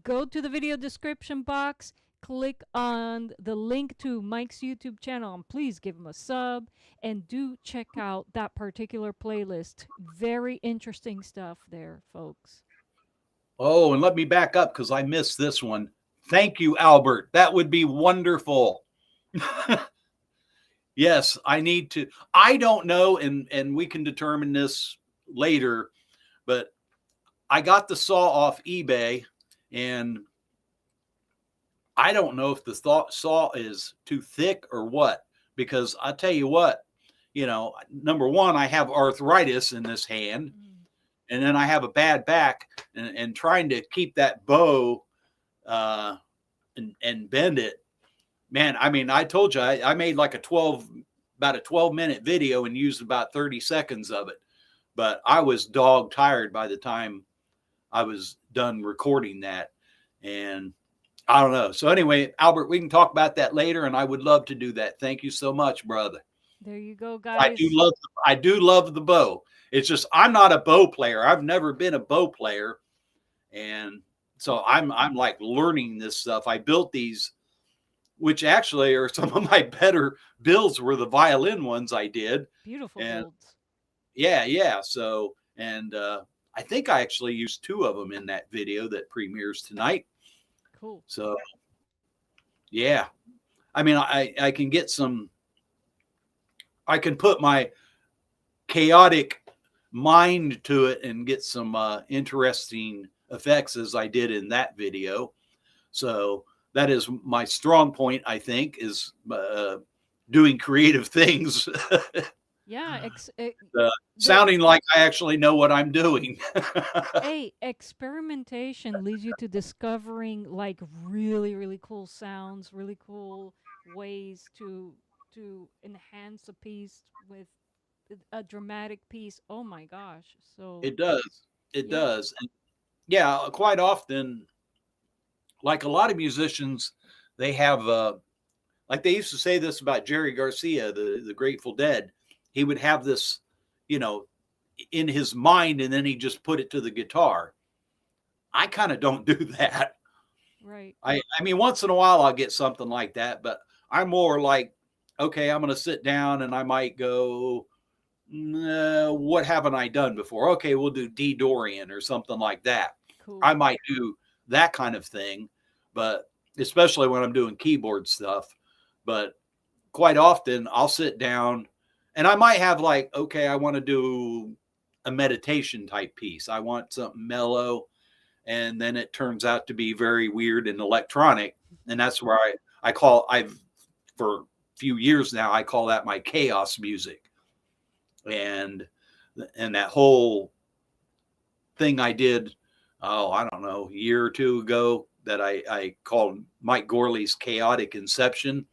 the video description box, click on the link to Mike's YouTube channel, and please give him a sub, and do check out that particular playlist. Very interesting stuff there, folks. Oh, and let me back up because I missed this one. Thank you, Albert. That would be wonderful. Yes, I need to. I don't know, and we can determine this later, but I got the saw off eBay, and I don't know if the saw is too thick or what, because I tell you what, number one, I have arthritis in this hand, and then I have a bad back, and trying to keep that bow and bend it, man. I mean, I told you I made like about a 12-minute video and used about 30 seconds of it, but I was dog tired by the time I was done recording that, and I don't know. So anyway, Albert, we can talk about that later, and I would love to do that. Thank you so much, brother. There you go, guys. I do love the bow. It's just I'm not a bow player. I've never been a bow player, and so I'm like learning this stuff. I built these, which actually are some of my better builds were the violin ones I did. Beautiful builds. Yeah. So, and I think I actually used 2 of them in that video that premieres tonight. Cool. So, yeah. I mean, I can get I can put my chaotic mind to it and get some interesting effects as I did in that video. So that is my strong point, I think, is doing creative things. Yeah. Sounding like I actually know what I'm doing. Hey, experimentation leads you to discovering like really, really cool sounds, really cool ways to enhance a piece with a dramatic piece. Oh my gosh. So It does. It does. And yeah, quite often, like a lot of musicians, they have like they used to say this about Jerry Garcia, the Grateful Dead. He would have this, in his mind, and then he just put it to the guitar. I kind of don't do that. Right. I mean, once in a while I'll get something like that, but I'm more like, okay, I'm going to sit down and I might go, what haven't I done before? Okay, we'll do D Dorian or something like that. Cool. I might do that kind of thing, but especially when I'm doing keyboard stuff. But quite often I'll sit down and I might have like, okay, I want to do a meditation type piece. I want something mellow. And then it turns out to be very weird and electronic. And that's where for a few years now, I call that my chaos music. And that whole thing I did, I don't know, a year or 2 ago that I called Mike Gourley's Chaotic Inception.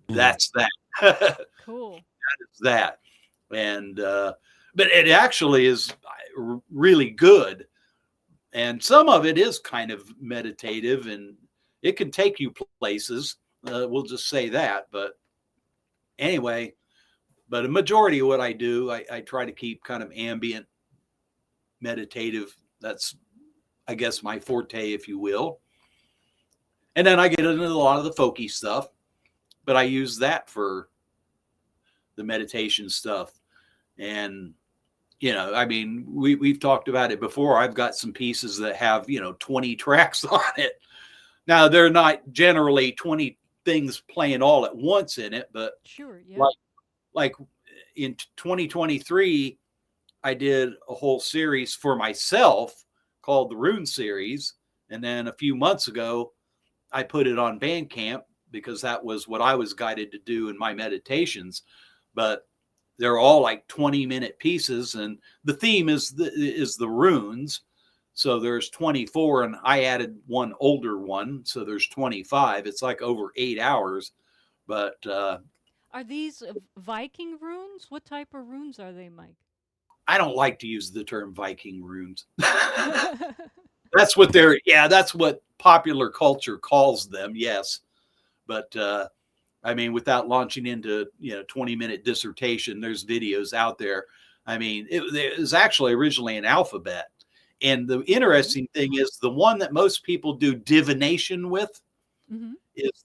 That's that. Cool. That. And but it actually is really good, and some of it is kind of meditative and it can take you places, we'll just say that. But anyway, but a majority of what I do, I try to keep kind of ambient meditative. That's, I guess, my forte, if you will. And then I get into a lot of the folky stuff, but I use that for the meditation stuff. And, I mean, we've talked about it before. I've got some pieces that have, 20 tracks on it. Now, they're not generally 20 things playing all at once in it, but Sure, yeah. like in 2023, I did a whole series for myself called the Rune series. And then a few months ago, I put it on Bandcamp because that was what I was guided to do in my meditations. But they're all like 20-minute pieces, and the theme is the runes. So there's 24, and I added one older one, so there's 25. It's like over 8 hours. But Are these Viking runes? What type of runes are they, Mike? I don't like to use the term Viking runes. That's what popular culture calls them, yes. But I mean, without launching into 20-minute dissertation, there's videos out there. I mean, it was actually originally an alphabet. And the interesting thing is the one that most people do divination with is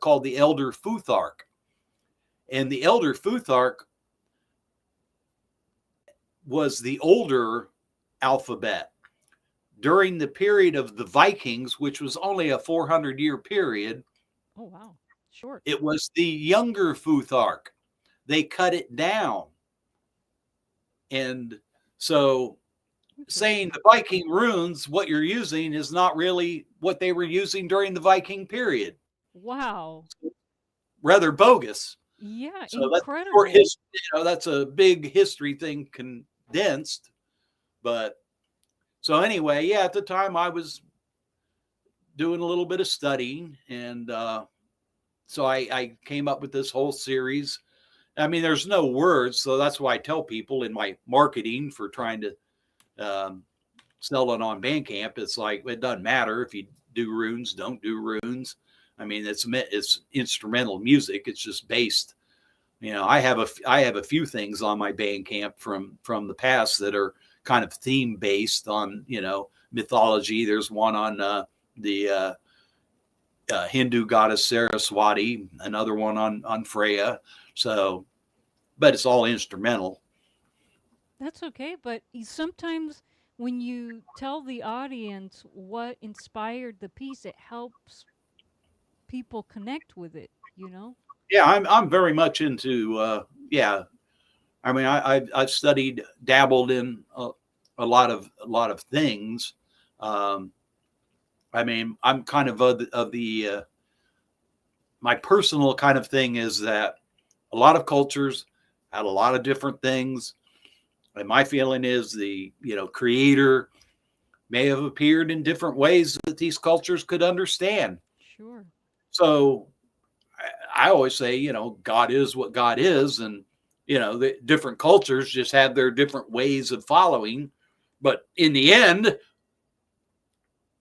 called the Elder Futhark. And the Elder Futhark was the older alphabet. During the period of the Vikings, which was only a 400-year period. Oh, wow. Short. It was the younger Futhark. They cut it down. And so saying the Viking runes, what you're using is not really what they were using during the Viking period. Wow. Rather bogus. Yeah, so incredible. That's a big history thing condensed. But so anyway, yeah, at the time I was doing a little bit of studying, and so I came up with this whole series. I mean, there's no words, so that's why I tell people in my marketing for trying to sell it on Bandcamp, it's like, it doesn't matter if you do runes, don't do runes. I mean, it's instrumental music. It's just based. I have a few things on my Bandcamp from the past that are kind of theme based on mythology. There's one on the Hindu goddess Saraswati, another one on Freya. So, but it's all instrumental. That's okay, but sometimes when you tell the audience what inspired the piece, it helps people connect with it, Yeah, I'm very much into I mean, I've studied, dabbled in a lot of things. I mean, I'm kind of the my personal kind of thing is that a lot of cultures had a lot of different things, and my feeling is the creator may have appeared in different ways that these cultures could understand. Sure. So I always say, God is what God is, and the different cultures just have their different ways of following, but in the end,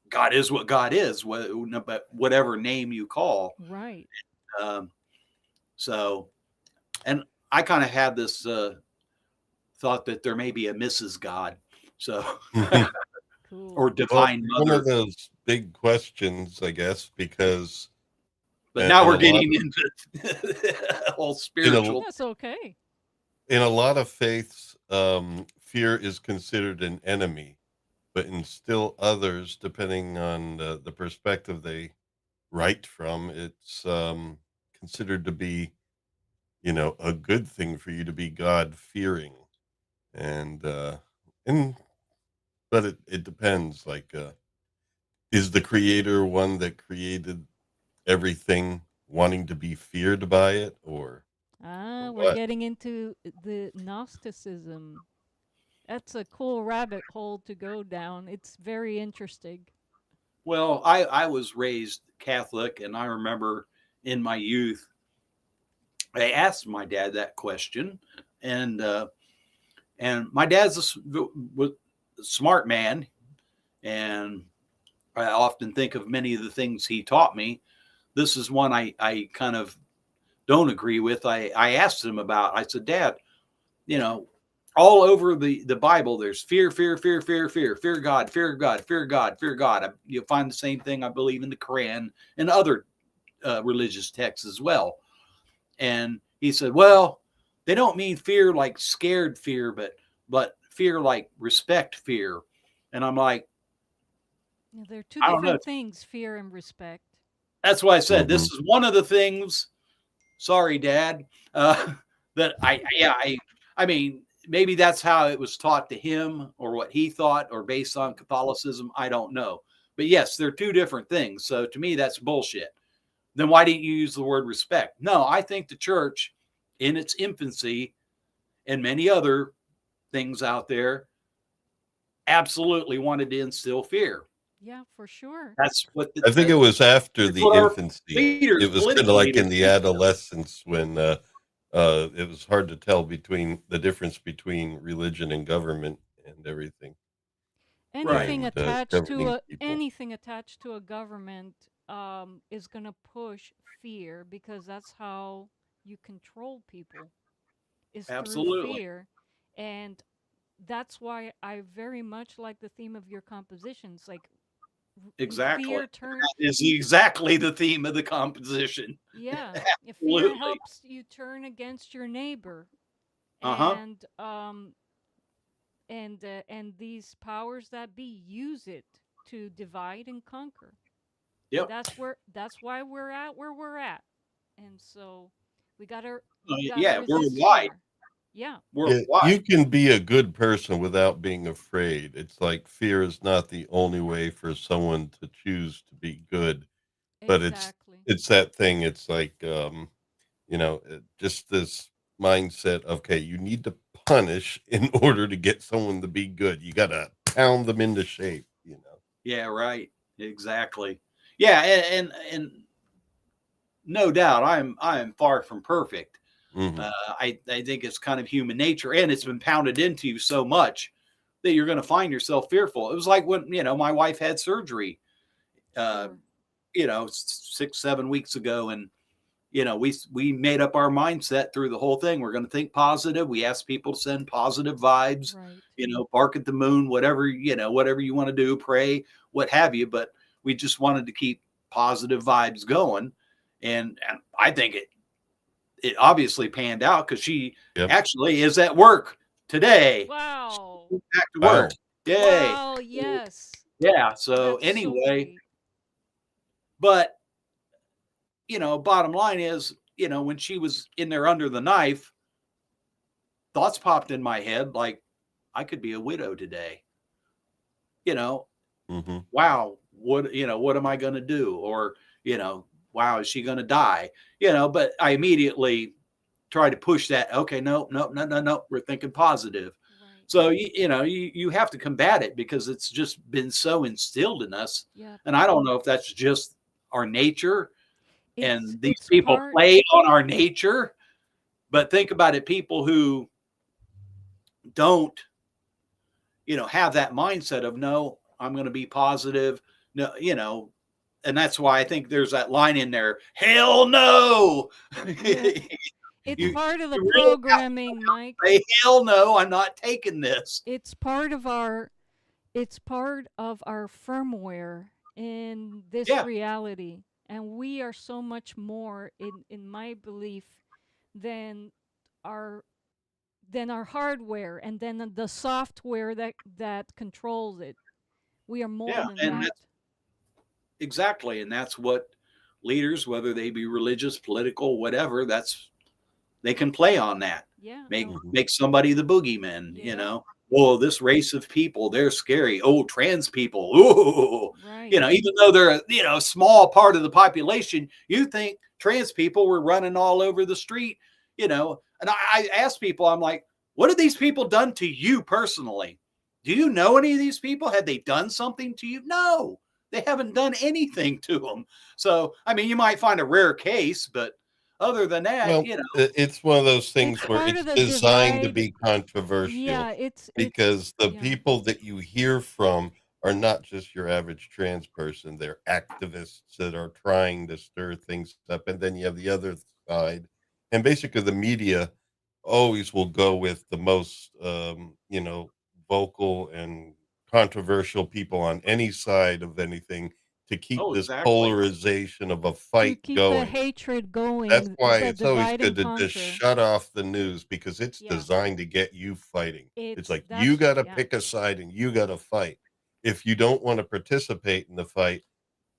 God is what God is, whatever name you call. Right. So, and I kind of had this thought that there may be a Mrs. God, so Cool. or divine One mother. of those big questions, I guess, because. But now we're getting into all spiritual. That's okay. In a lot of faiths, fear is considered an enemy, but in still others, depending on the perspective they write from, it's considered to be, a good thing for you to be God-fearing, but it depends. Like, is the creator one that created everything wanting to be feared by it, or? We're getting into the Gnosticism. That's a cool rabbit hole to go down. It's very interesting. Well, I was raised Catholic, and I remember in my youth, I asked my dad that question, and my dad's a smart man, and I often think of many of the things he taught me. This is one I kind of don't agree with. I asked him about. I said, Dad, all over the Bible, there's fear, fear, fear, fear, fear, fear God, fear God, fear God, fear God. You'll find the same thing, I believe, in the Quran and other religious texts as well. And he said, well, they don't mean fear like scared fear, but fear like respect fear. And I'm like, Yeah, they're two I don't know. different things, fear and respect. That's why I said Hmm. this is one of the things. Sorry, Dad. That I mean, maybe that's how it was taught to him, or what he thought, or based on Catholicism. I don't know. But yes, they're two different things. So to me, that's bullshit. Then why didn't you use the word respect? No, I think the church, in its infancy, and many other things out there, absolutely wanted to instill fear. Yeah, for sure. That's what I think it was after that's the what our infancy. leaders, It was kind of political like leaders, in the adolescence when it was hard to tell between the difference between religion and government and everything, right? Anything and attached to governing a people. anything attached to a government is gonna push fear, because that's how you control people, is through Absolutely. fear. And that's why I very much like the theme of your compositions. Like, Exactly. fear turn Is exactly the theme of the composition. yeah, if fear Absolutely. helps you turn against your neighbor. Uh-huh. And these powers that be use it to divide and conquer. And Yep. that's why we're at where we're at. And so we gotta Yeah, resist worldwide. fear. Yeah. Yeah, Worldwide. you can be a good person without being afraid. It's like fear is not the only way for someone to choose to be good, but Exactly. it's that thing. It's like just this mindset. Okay, you need to punish in order to get someone to be good. You got to pound them into shape. Yeah, right. Exactly. Yeah, and no doubt I am far from perfect. Hmm. I think it's kind of human nature, and it's been pounded into you so much that you're going to find yourself fearful. It was like when my wife had surgery, uh, Sure. 6-7 weeks ago, and we made up our mindset through the whole thing. We're going to think positive. We asked people to send positive vibes. Right. Bark at the moon, whatever whatever you want to do, pray, what have you. But we just wanted to keep positive vibes going, and I think it obviously panned out because she Yep. actually is at work today. Wow. She's back to work. Wow. Yay. Wow, yes. Yeah. So That's so anyway, great. but bottom line is, when she was in there under the knife, thoughts popped in my head like I could be a widow today. You know, Hmm. wow, what am I going to do? Or, wow, is she going to die? But I immediately try to push that. Okay, no, no, no, no, no. We're thinking positive. Right. So you have to combat it because it's just been so instilled in us. Yep. And I don't know if that's just our nature It's and these it's people part play on our nature. But think about it, people who don't, have that mindset of no, I'm going to be positive. No, and that's why I think there's that line in there, hell no. yeah, it's you, part of the you really programming, Mike. say, hell no, I'm not taking this. It's part of our firmware in this Yeah, reality. And we are so much more, in my belief, than our our hardware, and then the software that controls it. We are more yeah, than and that. exactly. And that's what leaders, whether they be religious, political, whatever, they can play on that. Yeah, Make no. Hmm. make somebody the boogeyman, Yeah. Oh, this race of people, they're scary. Oh, trans people. Oh, Right. even though they're a small part of the population, you think trans people were running all over the street, And I ask people, I'm like, what have these people done to you personally? Do you know any of these people? Had they done something to you? No, they haven't done anything to them. So, I mean, you might find a rare case, but other than that, Well, it's one of those It's things where part it's of the designed to divide. be controversial Yeah, it's because the yeah. people that you hear from are not just your average trans person. They're activists that are trying to stir things up. And then you have the other side. And basically, the media always will go with the most, vocal and controversial people on any side of anything to keep Oh, this exactly. polarization of a To fight keep the going. hatred That's going, why the it's always divide good and to just conquer. shut off the news because it's Yeah. designed to get you fighting. It's like you That's got to yeah. pick a side and you got to fight. If you don't want to participate in the fight,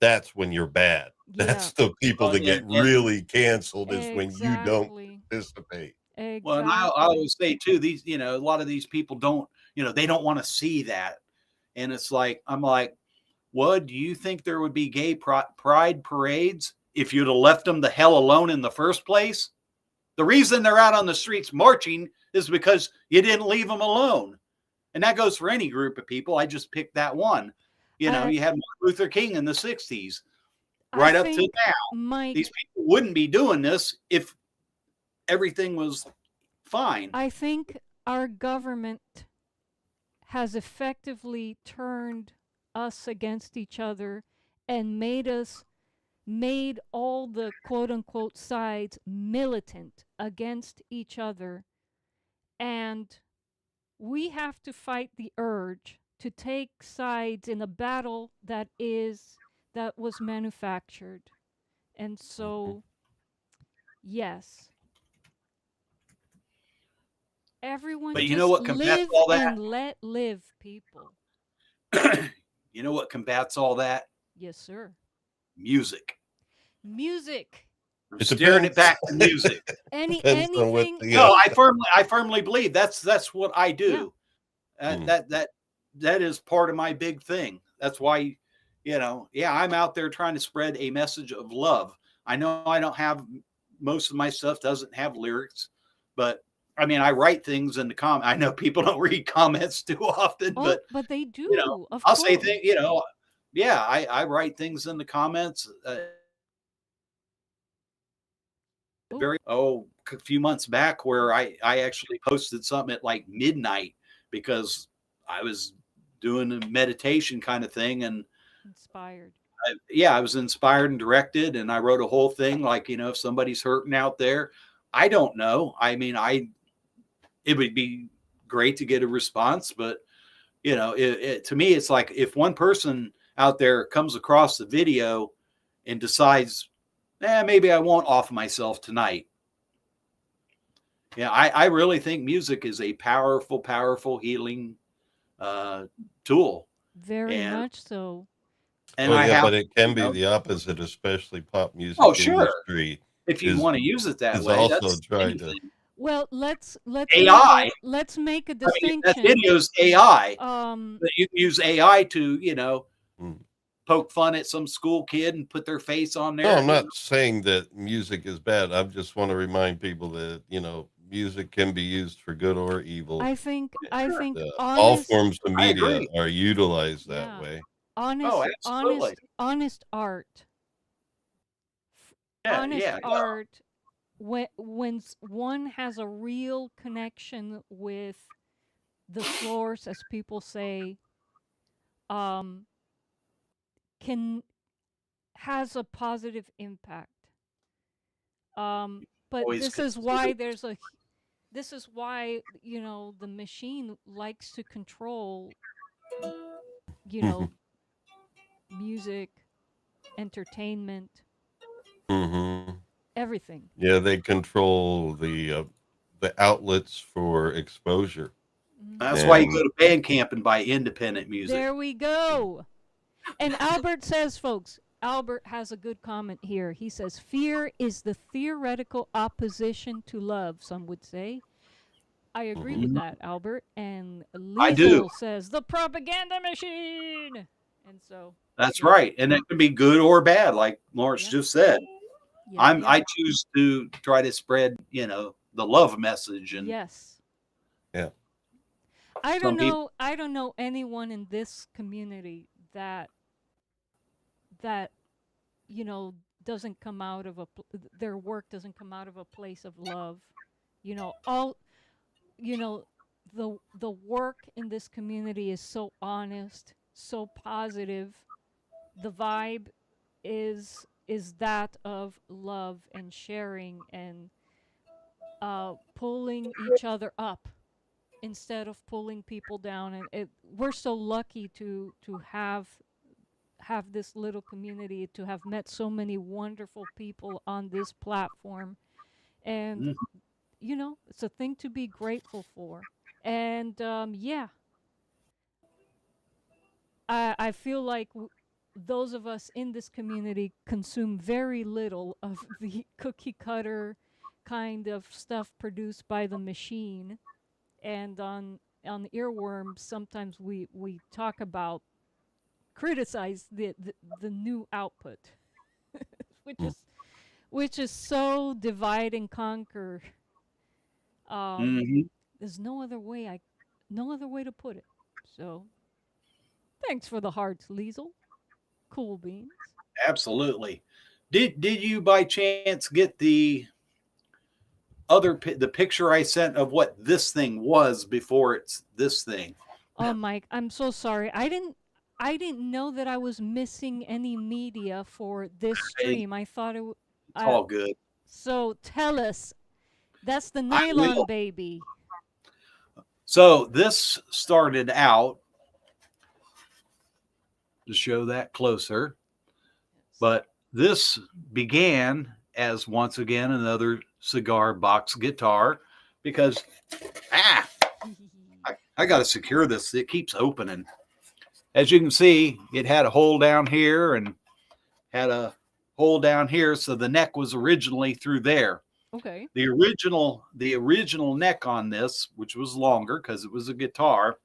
that's when you're bad. Yeah. That's the people Well, that get really canceled is when you don't Exactly. participate. well, and I Exactly. always say too, these, a lot of these people don't, they don't want to see that. And it's like, I'm like, what, do you think there would be gay pride parades if you'd have left them the hell alone in the first place? The reason they're out on the streets marching is because you didn't leave them alone. And that goes for any group of people. I just picked that one. You I had Martin Luther King in the 60s, I right up to think, now. Mike, These people wouldn't be doing this if everything was fine. I think our government has effectively turned us against each other and made all the quote unquote sides militant against each other. And we have to fight the urge to take sides in a battle that was manufactured. And so, yes, everyone But you know just what combats live all that? and let live, people. You know what combats all that? Yes, sir. Music. Music. I'm It steering it depends. back to music. Depends on what Anything. the No, I firmly believe that's what I do. Mm. That is part of my big thing. That's why, I'm out there trying to spread a message of love. I know I don't have, most of my stuff doesn't have lyrics, but I mean, I write things in the comment. I know people don't read comments too often, Oh, but they do. Of I'll course. say things, yeah, I write things in the comments. A few months back where I actually posted something at like midnight because I was doing a meditation kind of thing, and Inspired. I was inspired and directed, and I wrote a whole thing like, if somebody's hurting out there, I don't know. I mean, it would be great to get a response, but to me, it's like if one person out there comes across the video and decides, maybe I won't off myself tonight. Yeah, I really think music is a powerful, powerful healing tool. Very much so. And but it can be the opposite, especially pop music sure. industry. If you want to use it that way, also that's trying to. Well, let's AI. Let's make a I mean, distinction. that video's AI. That you can use AI to, poke fun at some school kid and put their face on there. No, I'm not saying that music is bad. I just want to remind people that, music can be used for good or evil. I think all forms of media are utilized that way. Honest art. Art. When one has a real connection with the source, as people say, has a positive impact. But this is why the machine likes to control, music, entertainment, everything. Yeah, they control the outlets for exposure. That's why you go to Bandcamp and buy independent music. There we go. And Albert says, folks, Albert has a good comment here. He says, fear is the theoretical opposition to love, some would say. I agree with that, Albert. And Liza says, the propaganda machine. And so. That's right. And it can be good or bad, like Lawrence just said. I choose to try to spread, the love message. And yes. Yeah. I don't know anyone in this community that doesn't come out of their work doesn't come out of a place of love. The work in this community is so honest, so positive. The vibe is that of love and sharing and pulling each other up instead of pulling people down. And we're so lucky to have this little community, to have met so many wonderful people on this platform. And Mhm. it's a thing to be grateful for. And yeah, I feel like those of us in this community consume very little of the cookie cutter kind of stuff produced by the machine. And on Earworms, sometimes we talk about, criticize the new output, which Mm. is which is so divide and conquer. Mhm. There's no other way to put it. So thanks for the hearts, Liesel. Cool beans. Absolutely. Did you by chance get the the picture I sent of what this thing was before it's this thing? Oh, Mike, I'm so sorry. I didn't know that I was missing any media for this I- stream. I thought It's all good. so tell us. That's the I nylon will. baby. So this started out, to show that closer, but this began as, once again, another cigar box guitar, because I got to secure this. It keeps opening. As you can see, it had a hole down here and had a hole down here, so the neck was originally through there. Okay. The original neck on this, which was longer because it was a guitar.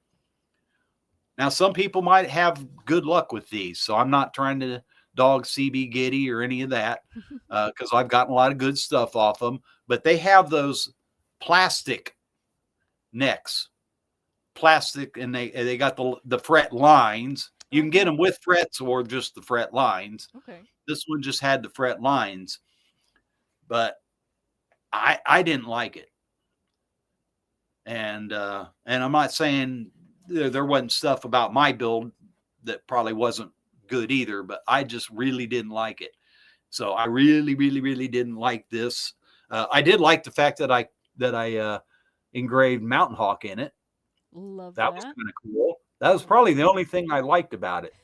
Now, some people might have good luck with these, so I'm not trying to dog CB Giddy or any of that, because I've gotten a lot of good stuff off them. But they have those plastic necks, plastic, and they got the fret lines. You can get them with frets or just the fret lines. Okay. This one just had the fret lines, but I didn't like it. And I'm not saying there wasn't stuff about my build that probably wasn't good either, but I just really didn't like it. So I really, really, really didn't like this. I did like the fact that I engraved Mountain Hawk in it. Love That was that. kind of cool. That was probably the only thing I liked about it.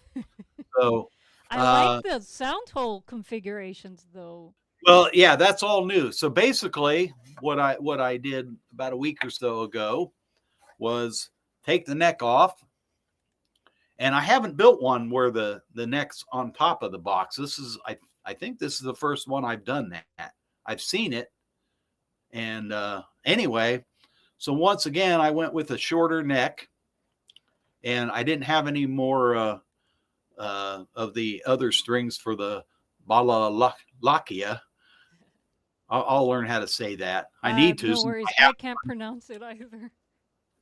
So, I like the sound hole configurations though. well, yeah, that's all new. So basically, what I did about a week or so ago was take the neck off, and I haven't built one where the neck's on top of the box. This is I think this is the first one I've done that. I've seen it, and anyway, so once again I went with a shorter neck, and I didn't have any more of the other strings for the balalakia. I'll learn how to say that. I need to. No worries. I can't pronounce it either.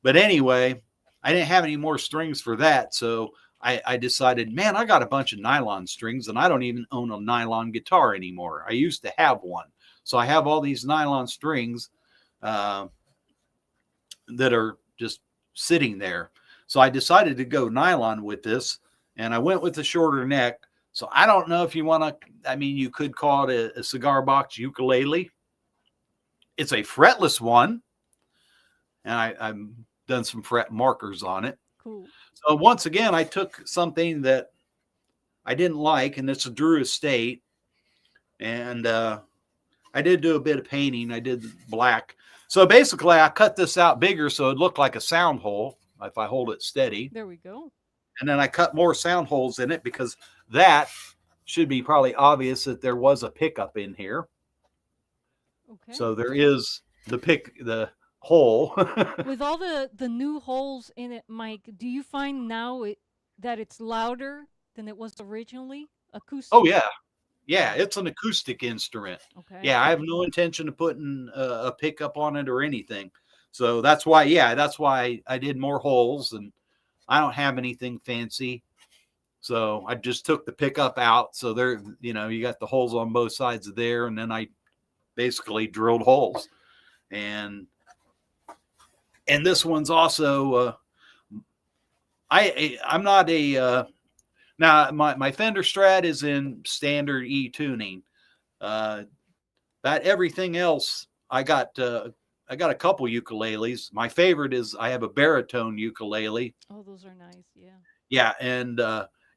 But anyway, I didn't have any more strings for that. So I decided, man, I got a bunch of nylon strings and I don't even own a nylon guitar anymore. I used to have one. So I have all these nylon strings that are just sitting there. So I decided to go nylon with this, and I went with the shorter neck. So I don't know if you want to, I mean, you could call it a cigar box ukulele. It's a fretless one, and I've done some fret markers on it. Cool. So once again, I took something that I didn't like, and it's a Drew Estate, and I did do a bit of painting. I did black. So basically, I cut this out bigger so it looked like a sound hole if I hold it steady. There we go. And then I cut more sound holes in it because that should be probably obvious that there was a pickup in here. Okay. So there is the hole. With all the new holes in it, Mike, do you find now that it's louder than it was originally? Acoustic? Oh, yeah. Yeah, it's an acoustic instrument. Okay. Yeah, I have no intention of putting a pickup on it or anything. So that's why I did more holes, and I don't have anything fancy. So I just took the pickup out. So there, you got the holes on both sides of there, and then I basically drilled holes. And this one's also I'm not a now my Fender Strat is in standard E tuning. About everything else I got a couple ukuleles. My favorite is I have a baritone ukulele. Oh, those are nice. Yeah. Yeah, and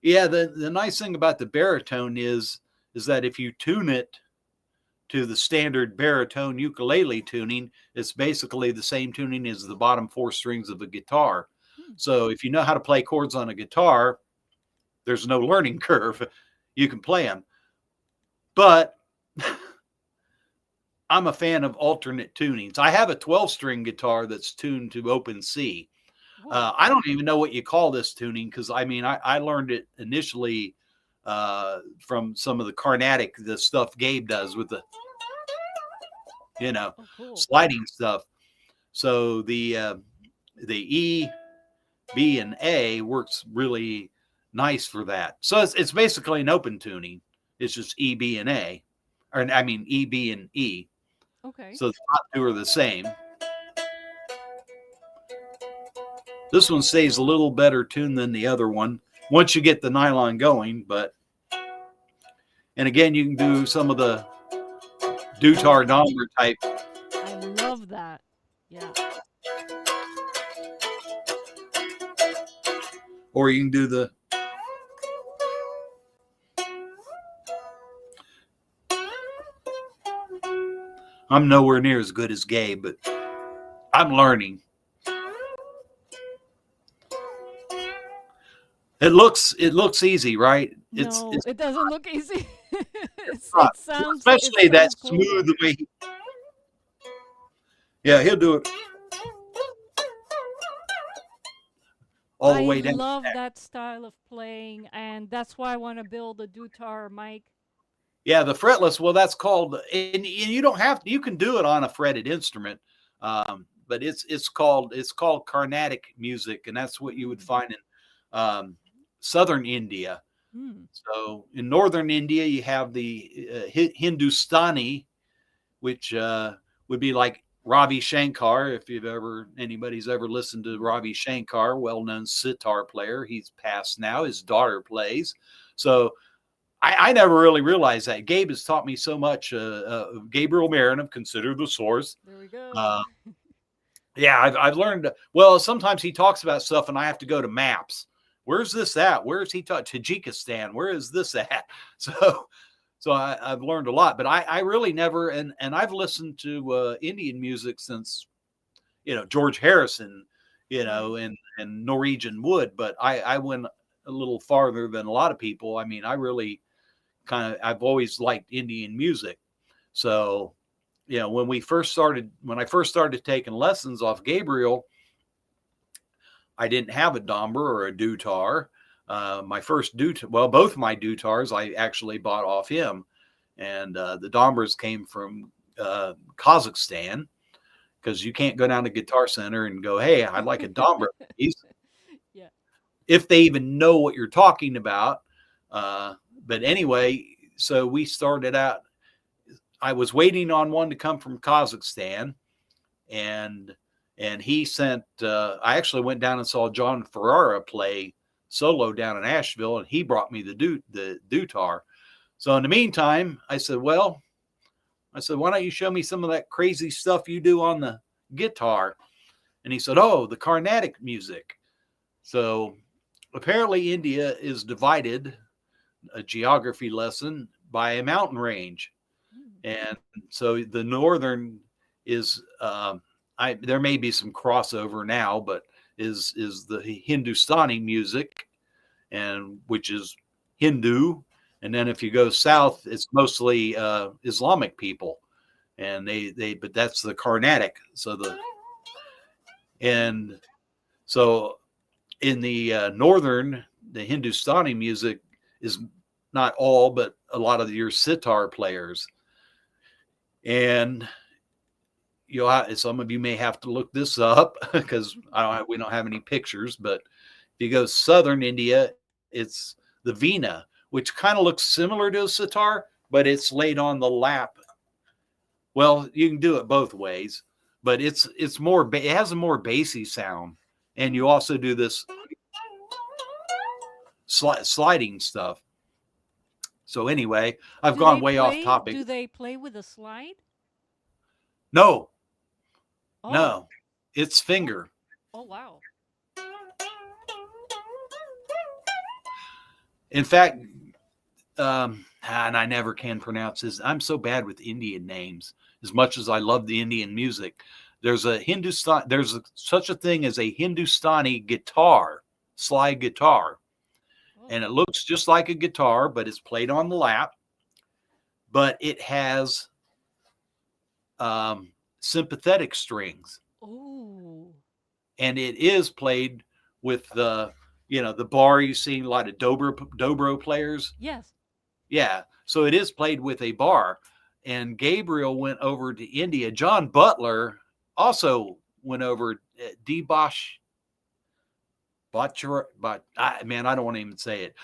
yeah, the nice thing about the baritone is that if you tune it to the standard baritone ukulele tuning, it's basically the same tuning as the bottom 4 strings of a guitar. So if you know how to play chords on a guitar, there's no learning curve. You can play them. But I'm a fan of alternate tunings. I have a 12-string guitar that's tuned to open C. I don't even know what you call this tuning, because I mean, I learned it initially from some of the Carnatic, the stuff Gabe does with the, sliding stuff. So the E, B, and A works really nice for that. So it's basically an open tuning. It's just E, B, and A, or I mean E, B, and E. Okay. So the top 2 are the same. This one stays a little better tuned than the other one once you get the nylon going. And again, you can do some of the Dutar Domber type. I love that. Yeah. Or you can do the I'm nowhere near as good as Gabe, but I'm learning. It looks easy, right? No, it doesn't look easy. It sounds, especially it that sounds cool. smooth way. Yeah, he'll do it all the way down. I love that style of playing, and that's why I want to build a Dutar mic. Yeah, the fretless. Well, that's called, and you don't have to. You can do it on a fretted instrument, but it's called Carnatic music, and that's what you would find in southern India. So in northern India, you have the Hindustani, which would be like Ravi Shankar. If anybody's ever listened to Ravi Shankar, well-known sitar player, he's passed now. His daughter plays. So I never really realized that. Gabe has taught me so much. Gabriel Marin of Consider the Source. There we go. Yeah, I've learned. Well, sometimes he talks about stuff, and I have to go to maps. Where's this at? Where is he talking? Tajikistan. Where is this at? So I've learned a lot. But I really never. And I've listened to Indian music since, George Harrison, and Norwegian Wood. But I went a little farther than a lot of people. I mean, I really I've always liked Indian music. So, when I first started taking lessons off Gabriel, I didn't have a Domber or a Dutar. My first both my Dutars I actually bought off him, and the Dombers came from Kazakhstan, because you can't go down to Guitar Center and go, "Hey, I'd like a Domber." Yeah. If they even know what you're talking about. But anyway, so we started out. I was waiting on one to come from Kazakhstan, and he sent. I actually went down and saw John Ferrara play solo down in Asheville, and he brought me the Dutar. So in the meantime, I said, why don't you show me some of that crazy stuff you do on the guitar? And he said, oh, the Carnatic music. So apparently India is divided, a geography lesson, by a mountain range. And so the northern is, there may be some crossover now, but is the Hindustani music, and which is Hindu. And then if you go south, it's mostly Islamic people, and but that's the Carnatic. So in the northern, the Hindustani music is not all, but a lot of your sitar players. And some of you may have to look this up, because we don't have any pictures. But if you go southern India, it's the Veena, which kind of looks similar to a sitar, but it's laid on the lap. Well, you can do it both ways, but it's more. It has a more bassy sound, and you also do this sliding stuff. So anyway, I've gone way off topic. Do they play with a slide? No. Oh, No, it's finger. oh wow. In fact, and I never can pronounce this. I'm so bad with Indian names. As much as I love the Indian music, there's such a thing as a Hindustani guitar, slide guitar, Oh, and it looks just like a guitar, but it's played on the lap. But it has sympathetic strings, oh, and it is played with the bar. You see a lot of dobro players. yes. Yeah, so it is played with a bar. And Gabriel went over to India. John Butler also went over. Debosh Bachar, but man, I don't want to even say it.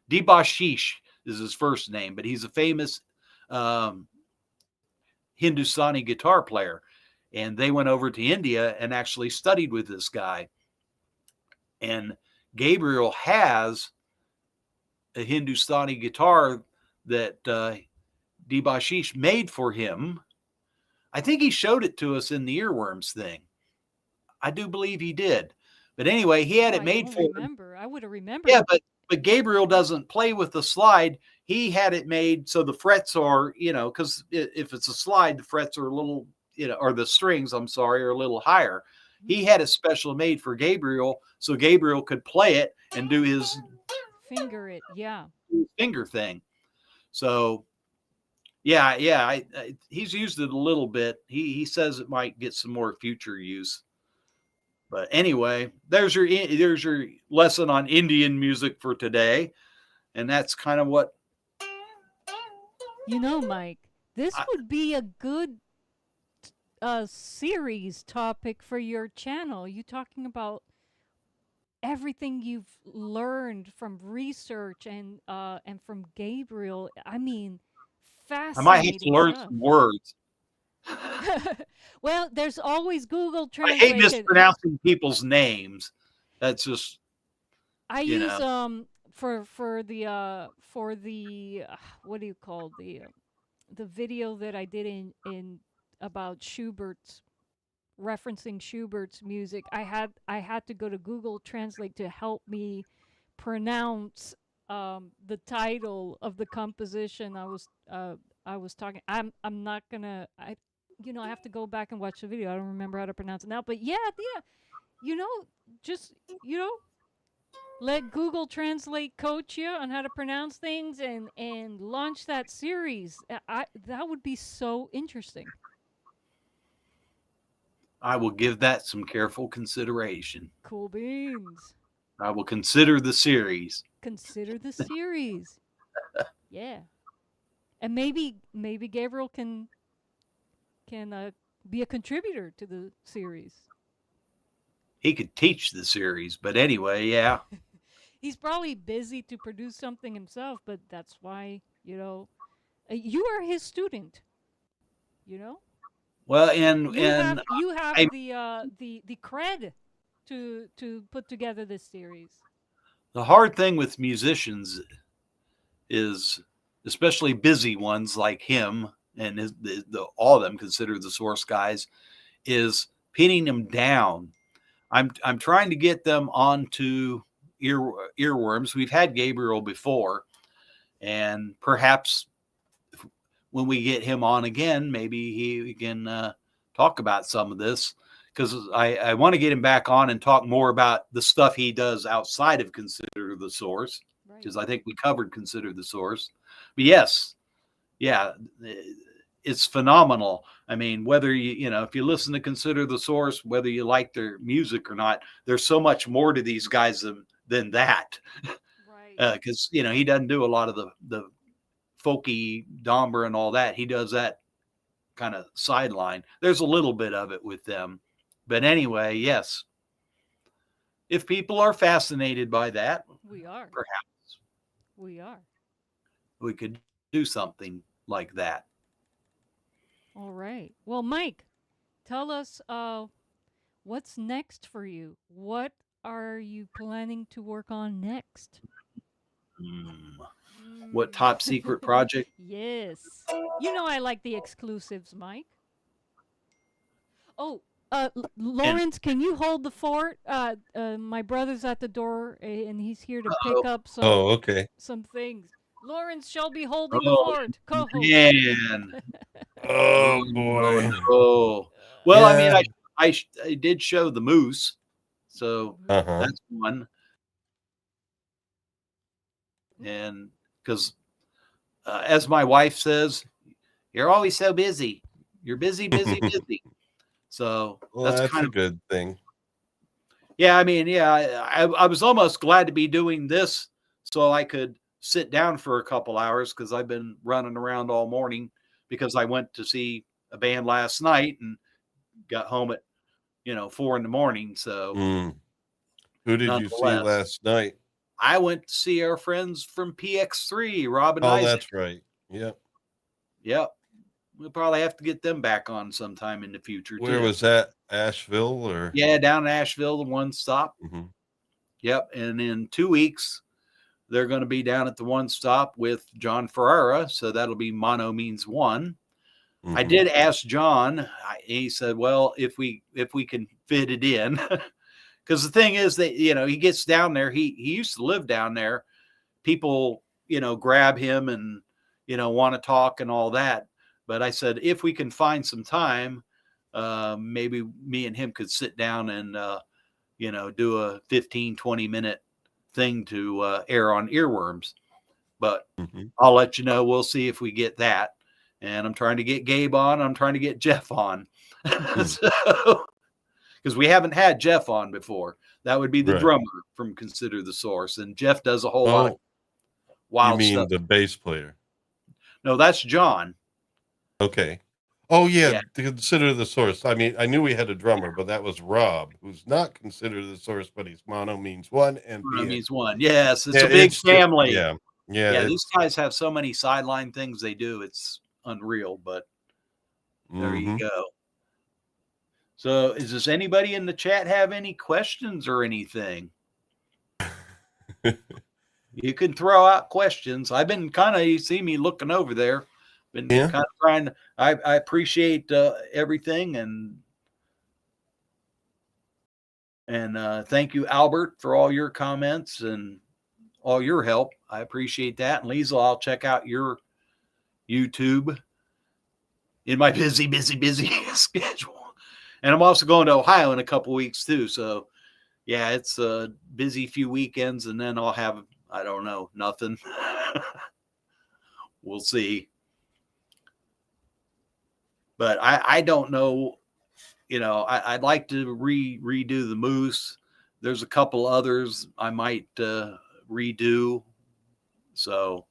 Debashish is his first name, but he's a famous um, Hindustani guitar player. And they went over to India and actually studied with this guy. And Gabriel has a Hindustani guitar that Debashish made for him. I think he showed it to us in the earworms thing. I do believe he did. But anyway, he had Oh, it I made don't for him. remember. I would have remembered. Yeah, but Gabriel doesn't play with the slide. He had it made so the frets are, because if it's a slide, the frets are a little, or the strings, I'm sorry, are a little higher. He had it special made for Gabriel so Gabriel could play it and do his Finger it, yeah. finger thing. So, yeah, he's used it a little bit. He says it might get some more future use. But anyway, there's your lesson on Indian music for today, and that's kind of what. Mike, this would be a good series topic for your channel. You talking about everything you've learned from research and from Gabriel. I mean, I might have to fascinating learn stuff. some words. Well, there's always Google I hate Translate. mispronouncing people's names. That's just I you use know. for the what do you call the video that I did in about Schubert's referencing Schubert's music. I had to go to Google Translate to help me pronounce the title of the composition I was talking. I'm not gonna I have to go back and watch the video. I don't remember how to pronounce it now, but yeah, just let Google Translate coach you on how to pronounce things and launch that series. That would be so interesting. I will give that some careful consideration. Cool beans. I will consider the series. Consider the series. Yeah. And maybe Gabriel can be a contributor to the series. He could teach the series, but anyway, yeah. He's probably busy to produce something himself, but that's why, you are his student. Well, You have the cred to put together this series. the hard thing with musicians is, especially busy ones like him and all of them considered the source guys, is pinning them down. I'm trying to get them onto earworms. We've had Gabriel before, and perhaps when we get him on again, maybe he can talk about some of this, because I want to get him back on and talk more about the stuff he does outside of Consider the Source, because I think we covered Consider the Source. But yes, yeah, it's phenomenal. I mean, whether if you listen to Consider the Source, whether you like their music or not, there's so much more to these guys than that. Right. Because he doesn't do a lot of the folky Domber and all that. He does that kind of sideline. There's a little bit of it with them, but anyway, yes. If people are fascinated by that, We are. perhaps We are. we could do something like that. All right. Well, Mike, tell us what's next for you. What are you planning to work on next? What top secret project? Yes. I like the exclusives, Mike. Oh, Lawrence, can you hold the fort? My brother's at the door, and he's here to Uh-oh. pick up Oh, okay. some things. Lawrence shall be holding the Oh, fort. Co-host. man. Oh Oh, boy. no. Well, I mean, Yeah. I did show the moose, so Uh-huh. that's one. And because, as my wife says, you're always so busy. You're busy, busy, busy. So Well, that's that's kind a of, good thing. yeah. I mean, yeah, I was almost glad to be doing this so I could sit down for a couple hours because I've been running around all morning because I went to see a band last night and got home at 4 a.m. So Mm. Who did you see nonetheless, last night? I went to see our friends from PX3, Rob and Oh, Isaac. that's right. Yep. Yep. We'll probably have to get them back on sometime in the future Where too. was that? Asheville or? Yeah, down in Asheville, the One Stop. Mhm. Yep. And in 2 weeks, they're going to be down at the One Stop with John Ferrara. So that'll be Mono Means One. I Mhm. did ask John. He said, "Well, if we can fit it in." Because the thing is that, he gets down there. He used to live down there. People, grab him and, want to talk and all that. But I said, if we can find some time, maybe me and him could sit down and, do a 15-20 minute thing to air on earworms. But Mhm. I'll let you know. We'll see if we get that. And I'm trying to get Gabe on. I'm trying to get Jeff on. So, because we haven't had Jeff on before. That would be the Right. drummer from Consider the Source. And Jeff does a whole lot of Oh, you wild mean stuff. the bass player? No, that's John. Okay. Oh yeah, Yeah. to Consider the Source. I mean, I knew we had a drummer, but that was Rob, who's not Consider the Source, but he's Mono Means One and Mono PX. Means One. Yes, it's Yeah, a big it's family. yeah, Yeah, yeah. these guys have so many sideline things they do. It's unreal, but there you Mhm. go. So, does anybody in the chat have any questions or anything? You can throw out questions. I've been you see me looking over there. Been Yeah. kind of trying. I appreciate everything and thank you, Albert, for all your comments and all your help. I appreciate that. And Liza, I'll check out your YouTube in my busy schedule. And I'm also going to Ohio in a couple weeks too. So yeah, it's a busy few weekends, and then I'll have, I don't know, nothing. We'll see. But I don't know. I'd like to redo the Moose. There's a couple others I might redo. So,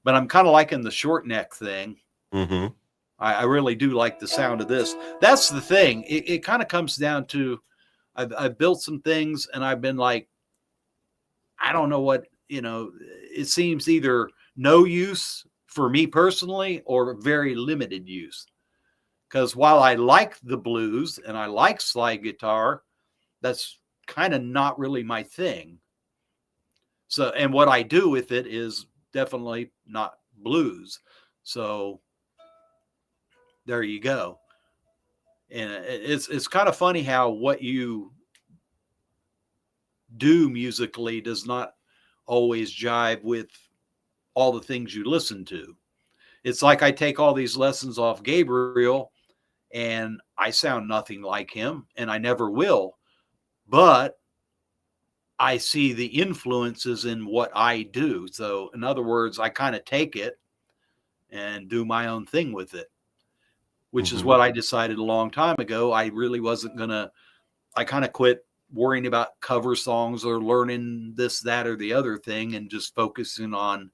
but I'm kind of liking the short neck thing. Mhm. I really do like the sound of this. That's the thing. It kind of comes down to I've built some things and I've been like, I don't know what, it seems either no use for me personally or very limited use. Because while I like the blues and I like slide guitar, that's kind of not really my thing. So, and what I do with it is definitely not blues. So there you go. And it's kind of funny how what you do musically does not always jive with all the things you listen to. It's like I take all these lessons off Gabriel and I sound nothing like him and I never will. But I see the influences in what I do. So, in other words, I kind of take it and do my own thing with it, which is Mhm. what I decided a long time ago. I really wasn't going to, I kind of quit worrying about cover songs or learning this, that, or the other thing and just focusing on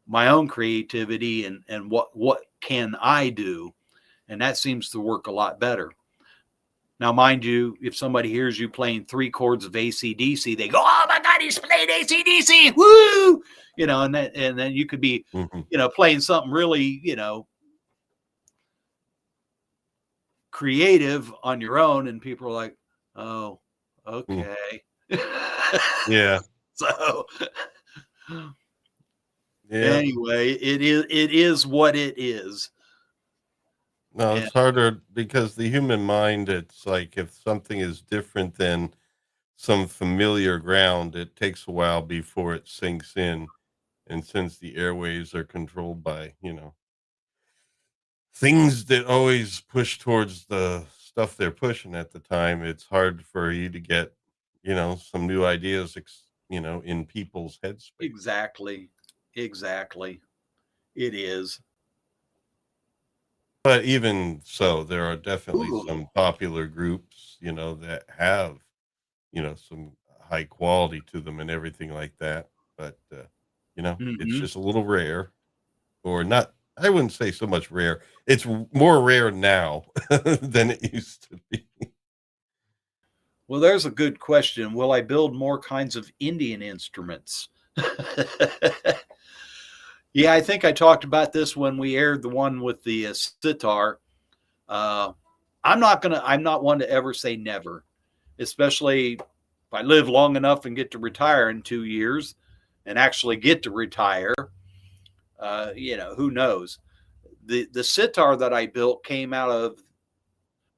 my own creativity and what can I do. And that seems to work a lot better. Now, mind you, if somebody hears you playing 3 chords of AC/DC, they go, "Oh my God, he's playing AC/DC! Woo!" And then you could be, Mhm. playing something really, creative on your own, and people are like, "Oh, Mm. okay." Yeah. So Yeah. anyway, it is what it is. No, And it's harder because the human mind, it's like if something is different than some familiar ground, it takes a while before it sinks in. And since the airwaves are controlled by, things that always push towards the stuff they're pushing at the time, it's hard for you to get, some new ideas, in people's headspace. exactly, exactly, it is. But even so, there are definitely Ooh. some popular groups, that have, some high quality to them and everything like that. But, it's Hmm. just a little rare, or not. I wouldn't say so much rare. It's more rare now than it used to be. Well, there's a good question. Will I build more kinds of Indian instruments? Yeah, I think I talked about this when we aired the one with the sitar. Uh, I'm not one to ever say never, especially if I live long enough and get to retire in 2 years and actually get to retire. Who knows? The sitar that I built came out of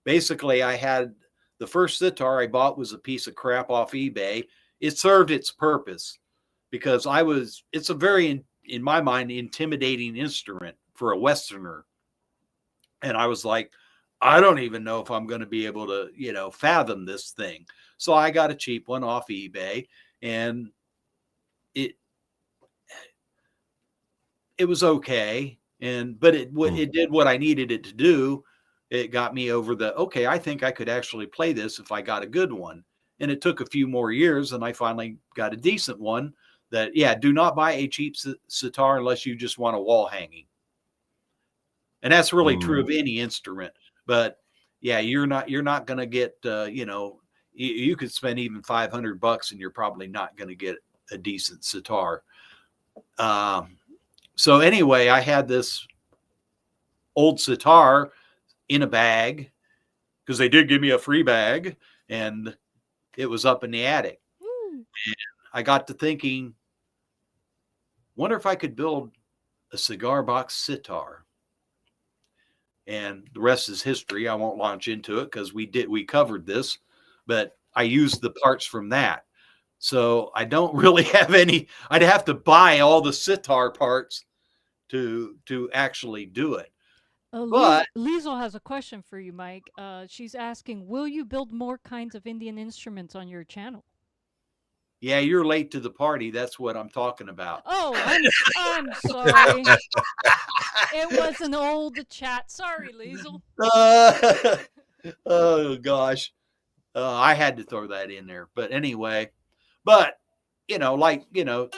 basically I had the first sitar I bought was a piece of crap off eBay. It served its purpose because it's a very in my mind intimidating instrument for a Westerner. And I was like, I don't even know if I'm going to be able to, fathom this thing. So I got a cheap one off eBay, and it it was okay. But Mm. it did what I needed it to do. It got me over the okay. I think I could actually play this if I got a good one. And it took a few more years, and I finally got a decent one. That yeah, do not buy a cheap sitar unless you just want a wall hanging. And that's really true Mm. of any instrument. But yeah, you're not going to get you could spend even $500 and you're probably not going to get a decent sitar. So anyway, I had this old sitar in a bag because they did give me a free bag, and it was up in the attic. Woo. I got to thinking, wonder if I could build a cigar box sitar. And the rest is history. I won't launch into it because we covered this, but I used the parts from that. So I don't really have any. I'd have to buy all the sitar parts to actually do it. But Liesel has a question for you, Mike. She's asking, will you build more kinds of Indian instruments on your channel? yeah, you're late to the party. That's what I'm talking about. Oh, I'm sorry. It was an old chat. Sorry, Liesel. Oh gosh, I had to throw that in there. But anyway, but like you know,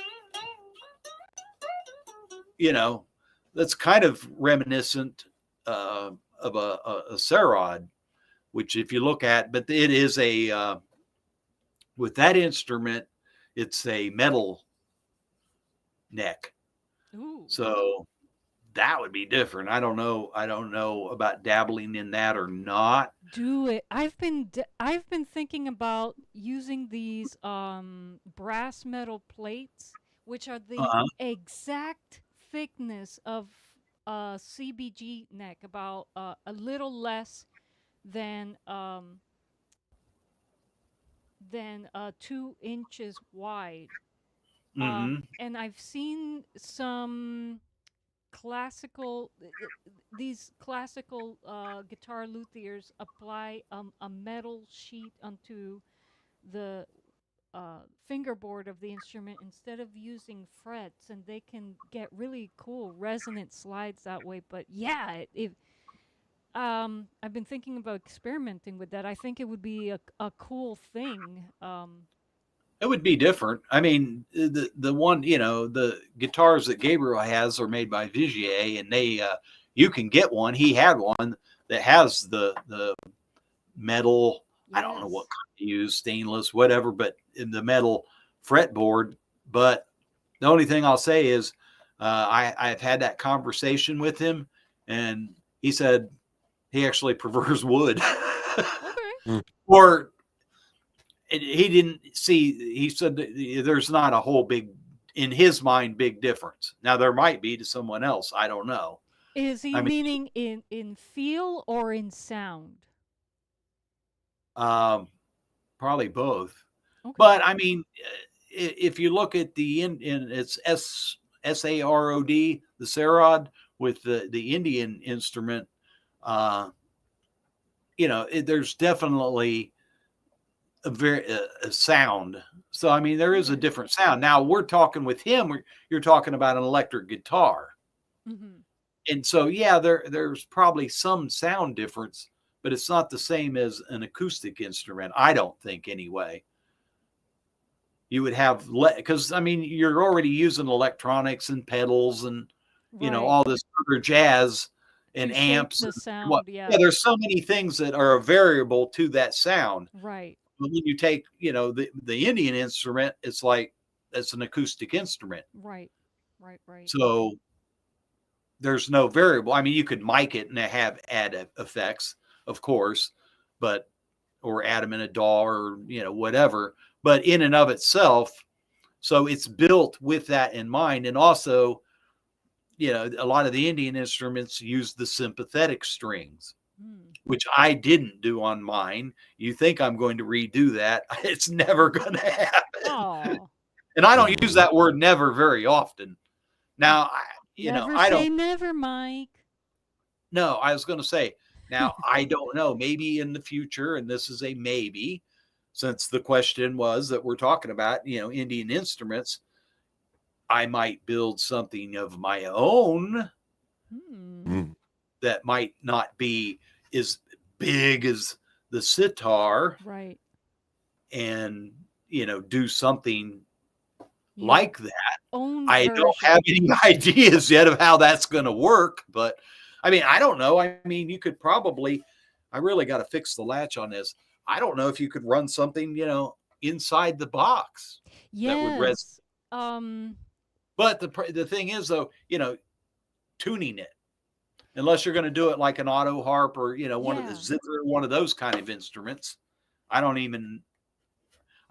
that's kind of reminiscent of a sarod, which if you look at, but it is with that instrument, it's a metal neck. Ooh. So that would be different. I don't know. I don't know about dabbling in that or not. Do it. I've been thinking about using these brass metal plates, which are the Uh-huh. exact thickness of a CBG neck, about a little less than 2 inches wide. Mm-hmm. And I've seen some classical these classical guitar luthiers apply a metal sheet onto the fingerboard of the instrument instead of using frets, and they can get really cool resonant slides that way. But yeah, if I've been thinking about experimenting with that. I think it would be a cool thing. It would be different. I mean, the one the guitars that Gabriel has are made by Vigier, and they you can get one. He had one that has the metal. I don't know what Yes. kind to use, stainless, whatever, but in the metal fretboard. But the only thing I'll say is I've had that conversation with him, and he said he actually prefers wood. Okay. Mm. Or he didn't see, he said there's not a whole big, in his mind, big difference. Now, there might be to someone else. I don't know. Is he I mean, meaning in feel or in sound? probably both. Okay. But I mean, if you look at in it's Sarod, the sarod with the Indian instrument, uh, there's definitely a sound. So I mean, there is a Okay. different sound. Now we're talking with him. You're talking about an electric guitar, Mm-hmm. and so yeah, there's probably some sound difference, but it's not the same as an acoustic instrument. I don't think anyway. You would have because I mean you're already using electronics and pedals and Right. all this other jazz and To shape amps the and what. sound, yeah. Yeah, there's so many things that are a variable to that sound. Right. But when you take the Indian instrument, it's like it's an acoustic instrument. Right. Right. Right. So there's no variable. I mean, you could mic it and have add effects, of course, but or add them in a DAW or whatever. But in and of itself, so it's built with that in mind. And also, a lot of the Indian instruments use the sympathetic strings, Mm. which I didn't do on mine. You think I'm going to redo that? It's never going to happen. Oh. And I don't use that word never very often. Now, Never I don't say never, Mike. know. I was going to say, now, I don't know. Maybe in the future, and this is a maybe, since the question was that we're talking about, Indian instruments, I might build something of my own Hmm. that might not be as big as the sitar Right. and, do something Your like that. own I don't version. have any ideas yet of how that's going to work, but I mean, I don't know. I mean, you could probably, I really got to fix the latch on this. I don't know if you could run something, inside the box that would resonate. Yes. Um. But the thing is, though, tuning it, unless you're going to do it like an auto harp or one of the Yeah. zither, one of those kind of instruments. I don't even.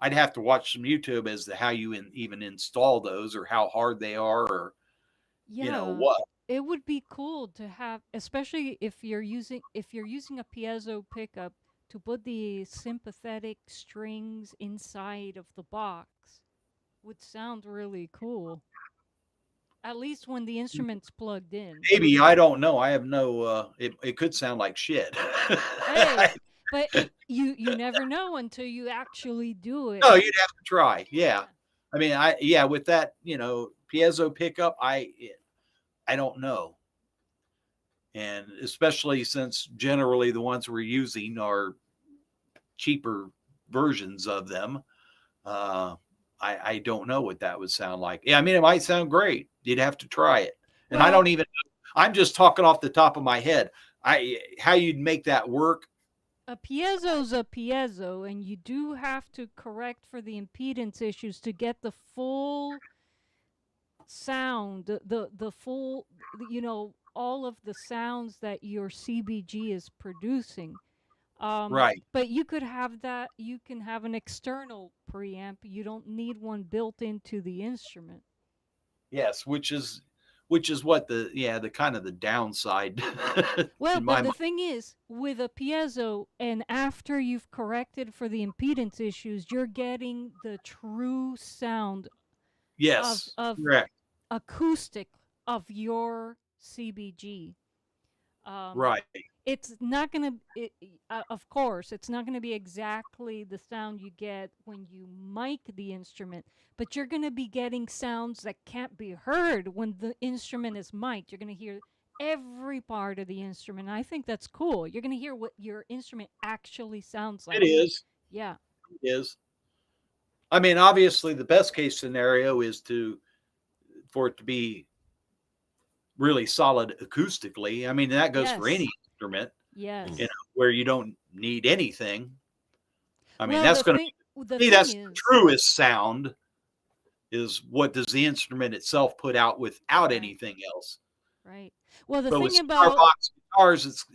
I'd have to watch some YouTube as to how you even install those or how hard they are or Yeah. what. It would be cool to have, especially if you're using a piezo pickup, to put the sympathetic strings inside of the box. Would sound really cool. At least when the instrument's plugged in. Maybe, I don't know. I have no. It could sound like shit. Hey, but you never know until you actually do it. No, you'd have to try. Yeah. Yeah. I mean, with that, piezo pickup, I don't know. And especially since generally the ones we're using are cheaper versions of them, I don't know what that would sound like. Yeah, I mean, it might sound great. You'd have to try it. And I Well, don't even, I'm just talking off the top of my head. How you'd make that work. a piezo's a piezo, and you do have to correct for the impedance issues to get the full sound, the full, all of the sounds that your CBG is producing. Right. But you could have that. You can have an external preamp. You don't need one built into the instrument. Yes, which is what the kind of the downside Well, in my but the mind. thing is, with a piezo, and after you've corrected for the impedance issues, you're getting the true sound Yes, of correct. acoustic of your CBG. Um, Right. it's not gonna. Of course, it's not gonna be exactly the sound you get when you mic the instrument, but you're gonna be getting sounds that can't be heard when the instrument is mic'd. You're gonna hear every part of the instrument. I think that's cool. You're gonna hear what your instrument actually sounds like. It is. Yeah. It is. I mean, obviously, the best case scenario is for it to be really solid acoustically. I mean, that goes for any Yes. instrument, Yes. where you don't need anything. I mean, Well, that's the going thing. The to be thing that's the is, truest sound. Is what does the instrument itself put out without right, anything else? right. Well, the But with thing about Starbox guitars,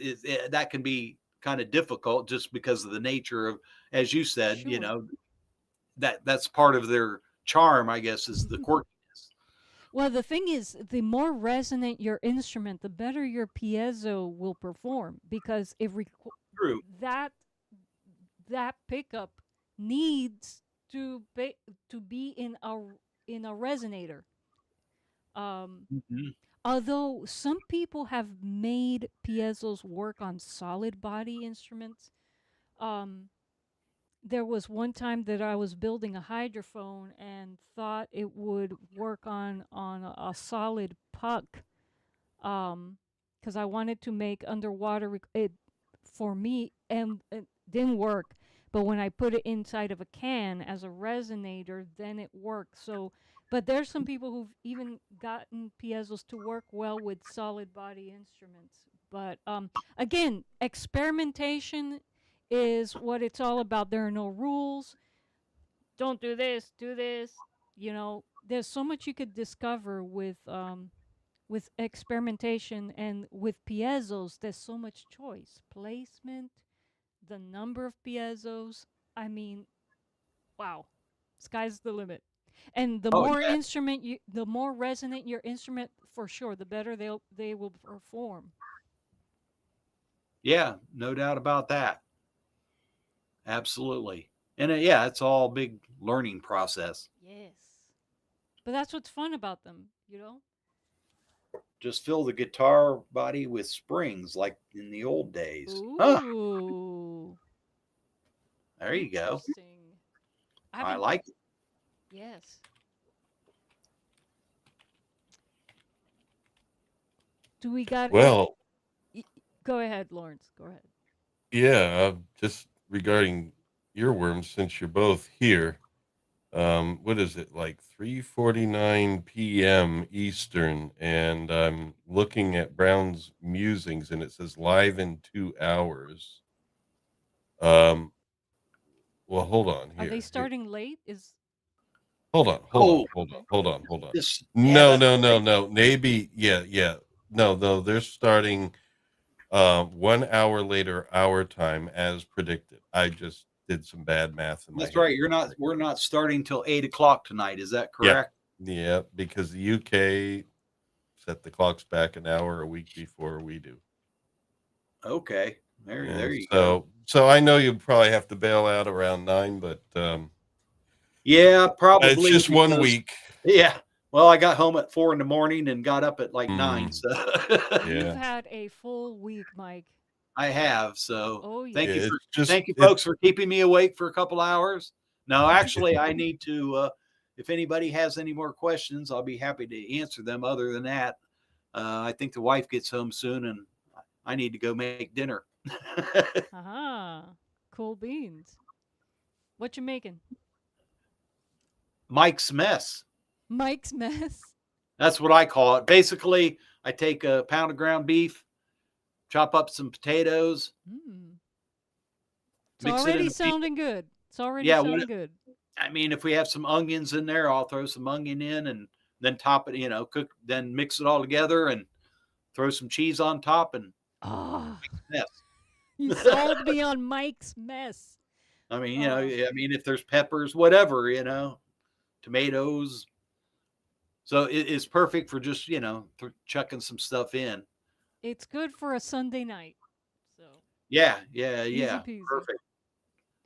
that can be kind of difficult just because of the nature of, as you said, sure. that's part of their charm, I guess, is the quirkiness. Well, the thing is, the more resonant your instrument, the better your piezo will perform, because True. that that pickup needs to be in a resonator. Um, Mhm. Although some people have made piezos work on solid body instruments, um, there was one time that I was building a hydrophone and thought it would work on a solid puck, because I wanted to make underwater it for me, and it didn't work. But when I put it inside of a can as a resonator, then it worked. So, but there's some people who've even gotten piezos to work well with solid body instruments. But again, experimentation is what it's all about. There are no rules. Don't do this, do this. You know, there's so much you could discover with experimentation, and with piezos. There's so much choice, placement, the number of piezos. I mean, wow, sky's the limit. And the Oh more yeah, the more resonant your instrument, for sure, the better they will perform. yeah, no doubt about that. Absolutely. And yeah, it's all a big learning process. Yes, but that's what's fun about them, you know. Just fill the guitar body with springs like in the old days. Huh, Ooh, there you go. interesting. I I haven't. like it. Yes. Do we got any? Well, Go ahead, Lawrence. Go ahead. yeah, just regarding earworms, since you're both here, what is it, like 3:49 p.m. Eastern, and I'm looking at Brown's musings, and it says live in 2 hours. Um, well, hold on Are they here. starting late? Is Hold on, Oh, okay. hold on. this yeah, No, that's no, no, right. no. Maybe, yeah, yeah. No, no, they're starting 1 hour later our time as predicted. I just did some bad math in my That's head right. real quick. We're not starting till 8 o'clock tonight. Is that Yeah, correct? yeah, because the UK set the clocks back an hour a week before we do. Okay. There And you go. so I know you'll probably have to bail out around 9, but Yeah, it's probably just one because week. yeah. Well, I got home at 4 in the morning and got up at like 9. Mm, So You've yeah. had a full week, Mike. I have. So Oh thank you yes. It's just thank you folks for keeping me awake for a couple hours. No, actually I need to if anybody has any more questions, I'll be happy to answer them. Other than that, I think the wife gets home soon and I need to go make dinner. Aha. Cool beans. What you making? Mike's mess. Mike's mess. That's what I call it. Basically, I take a pound of ground beef, chop up some potatoes, Mm. It's mix it in already a pan. sounding good. It's already Yeah, sounding good. I mean, if we have some onions in there, I'll throw some onion in and then top it, cook, then mix it all together and throw some cheese on top and Ah, mess. you sold me on Mike's mess. I mean, Oh, if there's peppers, whatever, tomatoes. So it's perfect for just, chucking some stuff in. it's good for a Sunday night. So Yeah, easy peasy. perfect.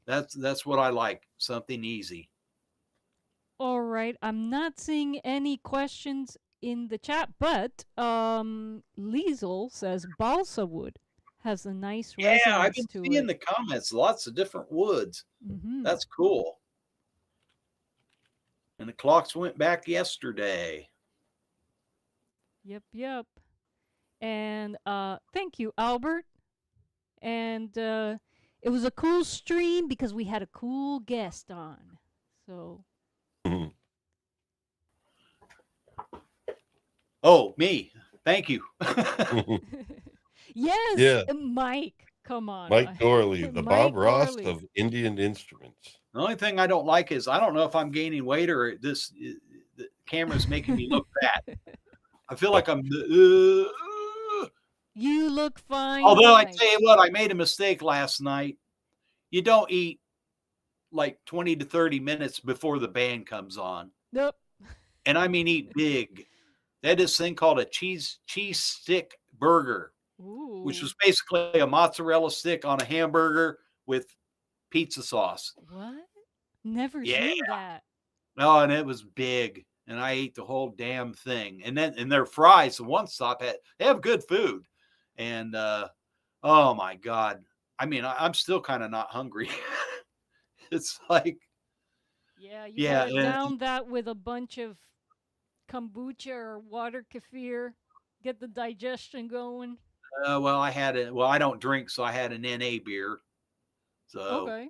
That's what I like. Something easy. All right. I'm not seeing any questions in the chat, but Liesel says balsa wood has a nice Yeah, I've resonance been to seeing it. the comments. Lots of different woods. Mm-hmm. That's cool. And the clocks went back yesterday. Yep. And thank you, Albert. And it was a cool stream because we had a cool guest on. So Oh, me. Thank you. yes, Yeah. Mike. Come on. Mike Gourley, the Mike Bob Ross Gourley. of Indian instruments. The only thing I don't like is I don't know if I'm gaining weight or the camera's making me look fat. I feel like I'm. You look fine. Although I Mike. tell you what, I made a mistake last night. You don't eat like 20 to 30 minutes before the band comes on. Nope. And I mean eat big. They had this thing called a cheese stick burger, Ooh. which was basically a mozzarella stick on a hamburger with pizza sauce. What? Never Yeah. seen that. Oh, and it was big, and I ate the whole damn thing. And their fries, the One Stop, they have good food, and oh my God, I mean, I'm still kind of not hungry. It's like, Yeah, you yeah, gotta down that with a bunch of kombucha or water kefir. Get the digestion going. well, I don't drink, so I had an NA beer. So Okay.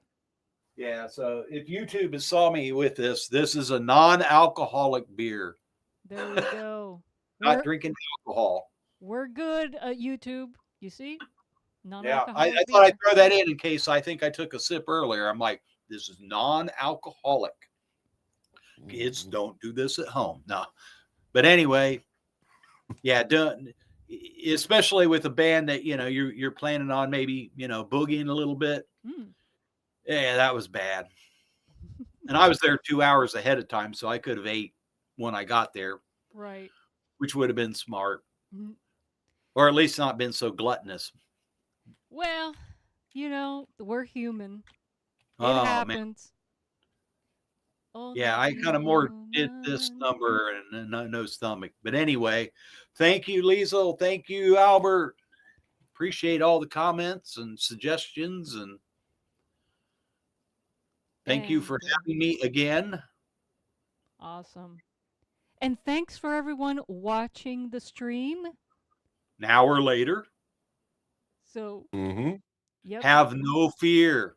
yeah, so if YouTube has saw me with this is a non-alcoholic beer. There we go. Not drinking alcohol. We're good at YouTube. You see? Yeah, Non-alcoholic I thought I'd beer. throw that in case I think I took a sip earlier. I'm like, this is non-alcoholic. Kids, don't do this at home. No. But anyway, yeah, especially with a band that, you're planning on maybe, boogieing a little bit. Mm. Yeah, that was bad. And I was there 2 hours ahead of time, so I could have ate when I got there. Right. Which would have been smart. Mm. Or at least not been so gluttonous. Well, we're human. It Oh, man. happens. Yeah, I kind of more did this number and no stomach. But anyway, thank you, Liza. Thank you, Albert. Appreciate all the comments and suggestions. And thank you for having me again. Awesome. And thanks for everyone watching the stream. An hour later. So, yep. Have no fear.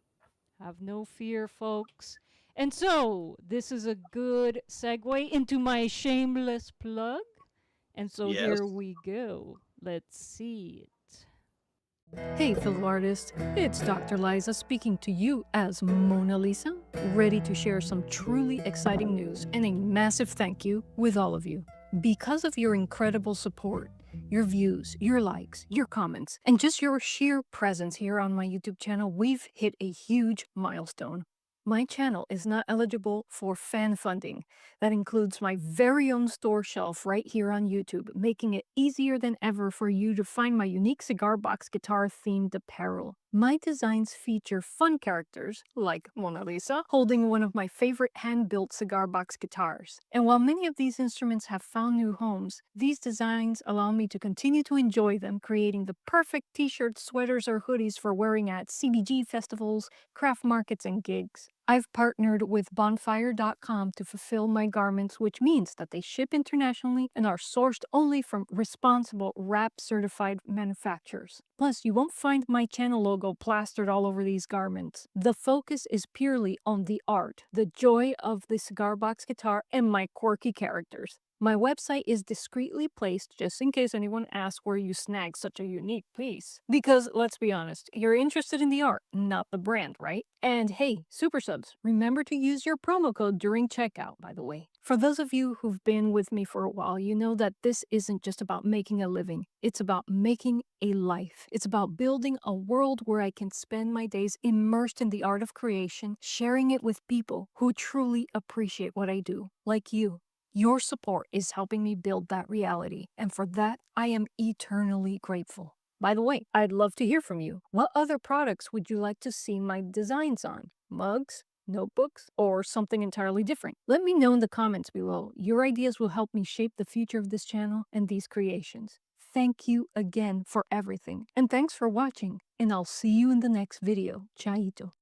Have no fear, folks. And so, this is a good segue into my shameless plug. And so here we go. Let's see it. Hey, fellow artists. It's Dr. Liza speaking to you as Mona Lisa, ready to share some truly exciting news and a massive thank you with all of you. Because of your incredible support, your views, your likes, your comments, and just your sheer presence here on my YouTube channel, we've hit a huge milestone. My channel is not eligible for fan funding. That includes my very own store shelf right here on YouTube, making it easier than ever for you to find my unique cigar box guitar themed apparel. My designs feature fun characters, like Mona Lisa, holding one of my favorite hand-built cigar box guitars. And while many of these instruments have found new homes, these designs allow me to continue to enjoy them, creating the perfect t-shirts, sweaters, or hoodies for wearing at CBG festivals, craft markets, and gigs. I've partnered with Bonfire.com to fulfill my garments, which means that they ship internationally and are sourced only from responsible RAP-certified manufacturers. Plus, you won't find my channel logo plastered all over these garments. The focus is purely on the art, the joy of the cigar box guitar, and my quirky characters. My website is discreetly placed just in case anyone asks where you snag such a unique piece. Because, let's be honest, you're interested in the art, not the brand, right? And hey, Super Subs, remember to use your promo code during checkout, by the way. For those of you who've been with me for a while, you know that this isn't just about making a living. It's about making a life. It's about building a world where I can spend my days immersed in the art of creation, sharing it with people who truly appreciate what I do, like you. Your support is helping me build that reality, and for that, I am eternally grateful. By the way, I'd love to hear from you. What other products would you like to see my designs on? Mugs, notebooks, or something entirely different? Let me know in the comments below. Your ideas will help me shape the future of this channel and these creations. Thank you again for everything, and thanks for watching, and I'll see you in the next video. Chaito.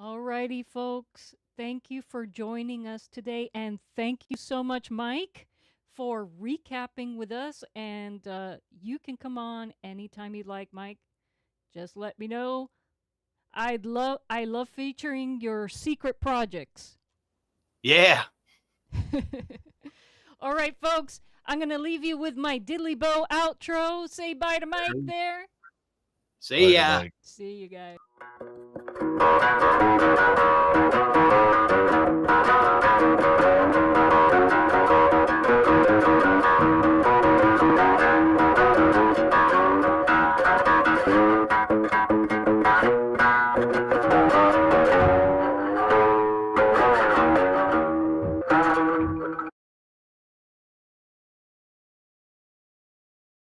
Alrighty, folks. Thank you for joining us today, and thank you so much, Mike, for recapping with us. And you can come on anytime you'd like, Mike. Just let me know. I love featuring your secret projects. Yeah. All right, folks. I'm gonna leave you with my diddly bow outro. Say bye to Mike there. See ya. See you guys.